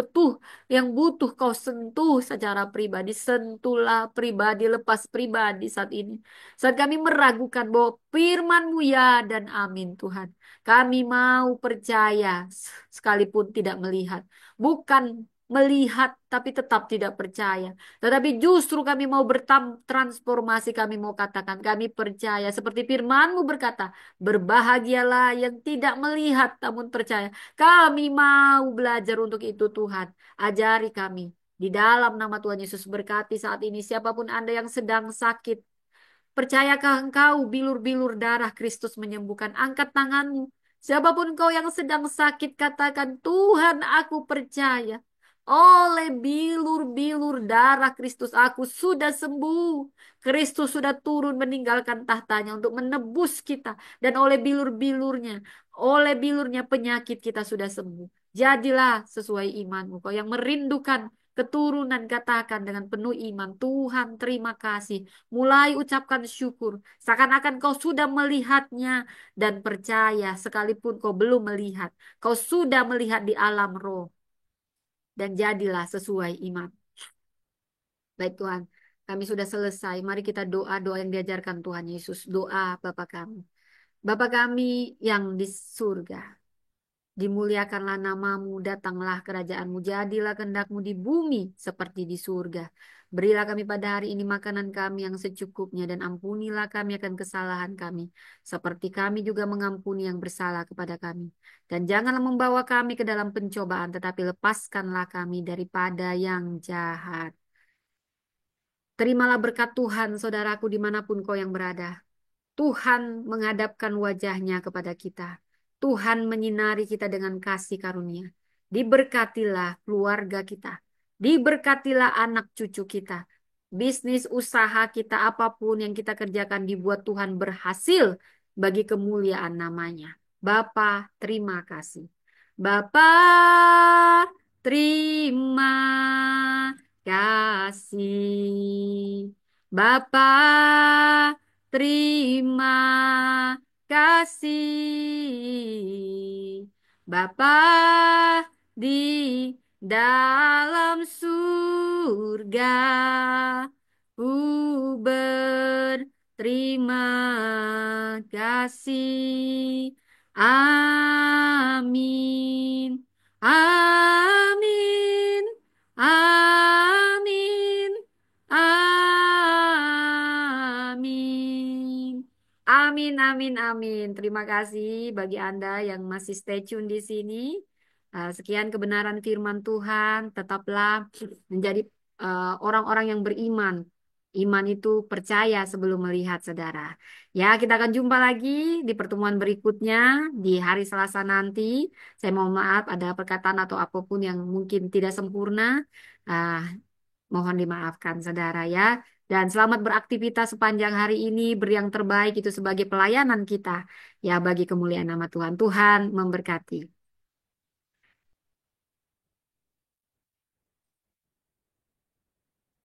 butuh kau sentuh secara pribadi. Sentuhlah pribadi, lepas pribadi saat ini. Saat kami meragukan bahwa firman-Mu ya dan amin Tuhan. Kami mau percaya sekalipun tidak melihat. Bukan melihat tapi tetap tidak percaya. Tetapi justru kami mau bertransformasi, kami mau katakan kami percaya. Seperti firman-Mu berkata, berbahagialah yang tidak melihat namun percaya. Kami mau belajar untuk itu Tuhan. Ajari kami. Di dalam nama Tuhan Yesus berkati saat ini siapapun Anda yang sedang sakit. Percayakah engkau bilur-bilur darah Kristus menyembuhkan? Angkat tanganmu. Siapapun kau yang sedang sakit, katakan, Tuhan aku percaya. Oleh bilur-bilur darah Kristus aku sudah sembuh. Kristus sudah turun meninggalkan tahtanya untuk menebus kita. Dan oleh bilurnya penyakit kita sudah sembuh. Jadilah sesuai imanmu. Kau yang merindukan keturunan, katakan dengan penuh iman, Tuhan terima kasih. Mulai ucapkan syukur. Seakan-akan kau sudah melihatnya dan percaya sekalipun kau belum melihat. Kau sudah melihat di alam roh. Dan jadilah sesuai iman. Baik Tuhan, kami sudah selesai. Mari kita doa-doa yang diajarkan Tuhan Yesus. Doa Bapa kami. Bapa kami yang di surga. Dimuliakanlah namamu, datanglah kerajaanmu, jadilah kehendakmu di bumi seperti di surga. Berilah kami pada hari ini makanan kami yang secukupnya dan ampunilah kami akan kesalahan kami. Seperti kami juga mengampuni yang bersalah kepada kami. Dan janganlah membawa kami ke dalam pencobaan, tetapi lepaskanlah kami daripada yang jahat. Terimalah berkat Tuhan, saudaraku, dimanapun kau yang berada. Tuhan menghadapkan wajahnya kepada kita. Tuhan menyinari kita dengan kasih karunia. Diberkatilah keluarga kita. Diberkatilah anak cucu kita. Bisnis usaha kita apapun yang kita kerjakan dibuat Tuhan berhasil bagi kemuliaan namanya. Bapa, terima kasih. Bapa, terima kasih. Bapa, terima kasih. Bapa di dalam surga, ku berterima kasih. Amin. Amin. Amin. Amin. Amin, amin, amin. Terima kasih bagi Anda yang masih stay tune di sini. Sekian kebenaran firman Tuhan. Tetaplah menjadi orang-orang yang beriman. Iman itu percaya sebelum melihat, saudara. Ya, kita akan jumpa lagi di pertemuan berikutnya di hari Selasa nanti. Saya mohon maaf ada perkataan atau apapun yang mungkin tidak sempurna. Ah, Mohon dimaafkan, saudara ya. Dan selamat beraktivitas sepanjang hari ini. Beri yang terbaik itu sebagai pelayanan kita. Ya, bagi kemuliaan nama Tuhan. Tuhan memberkati.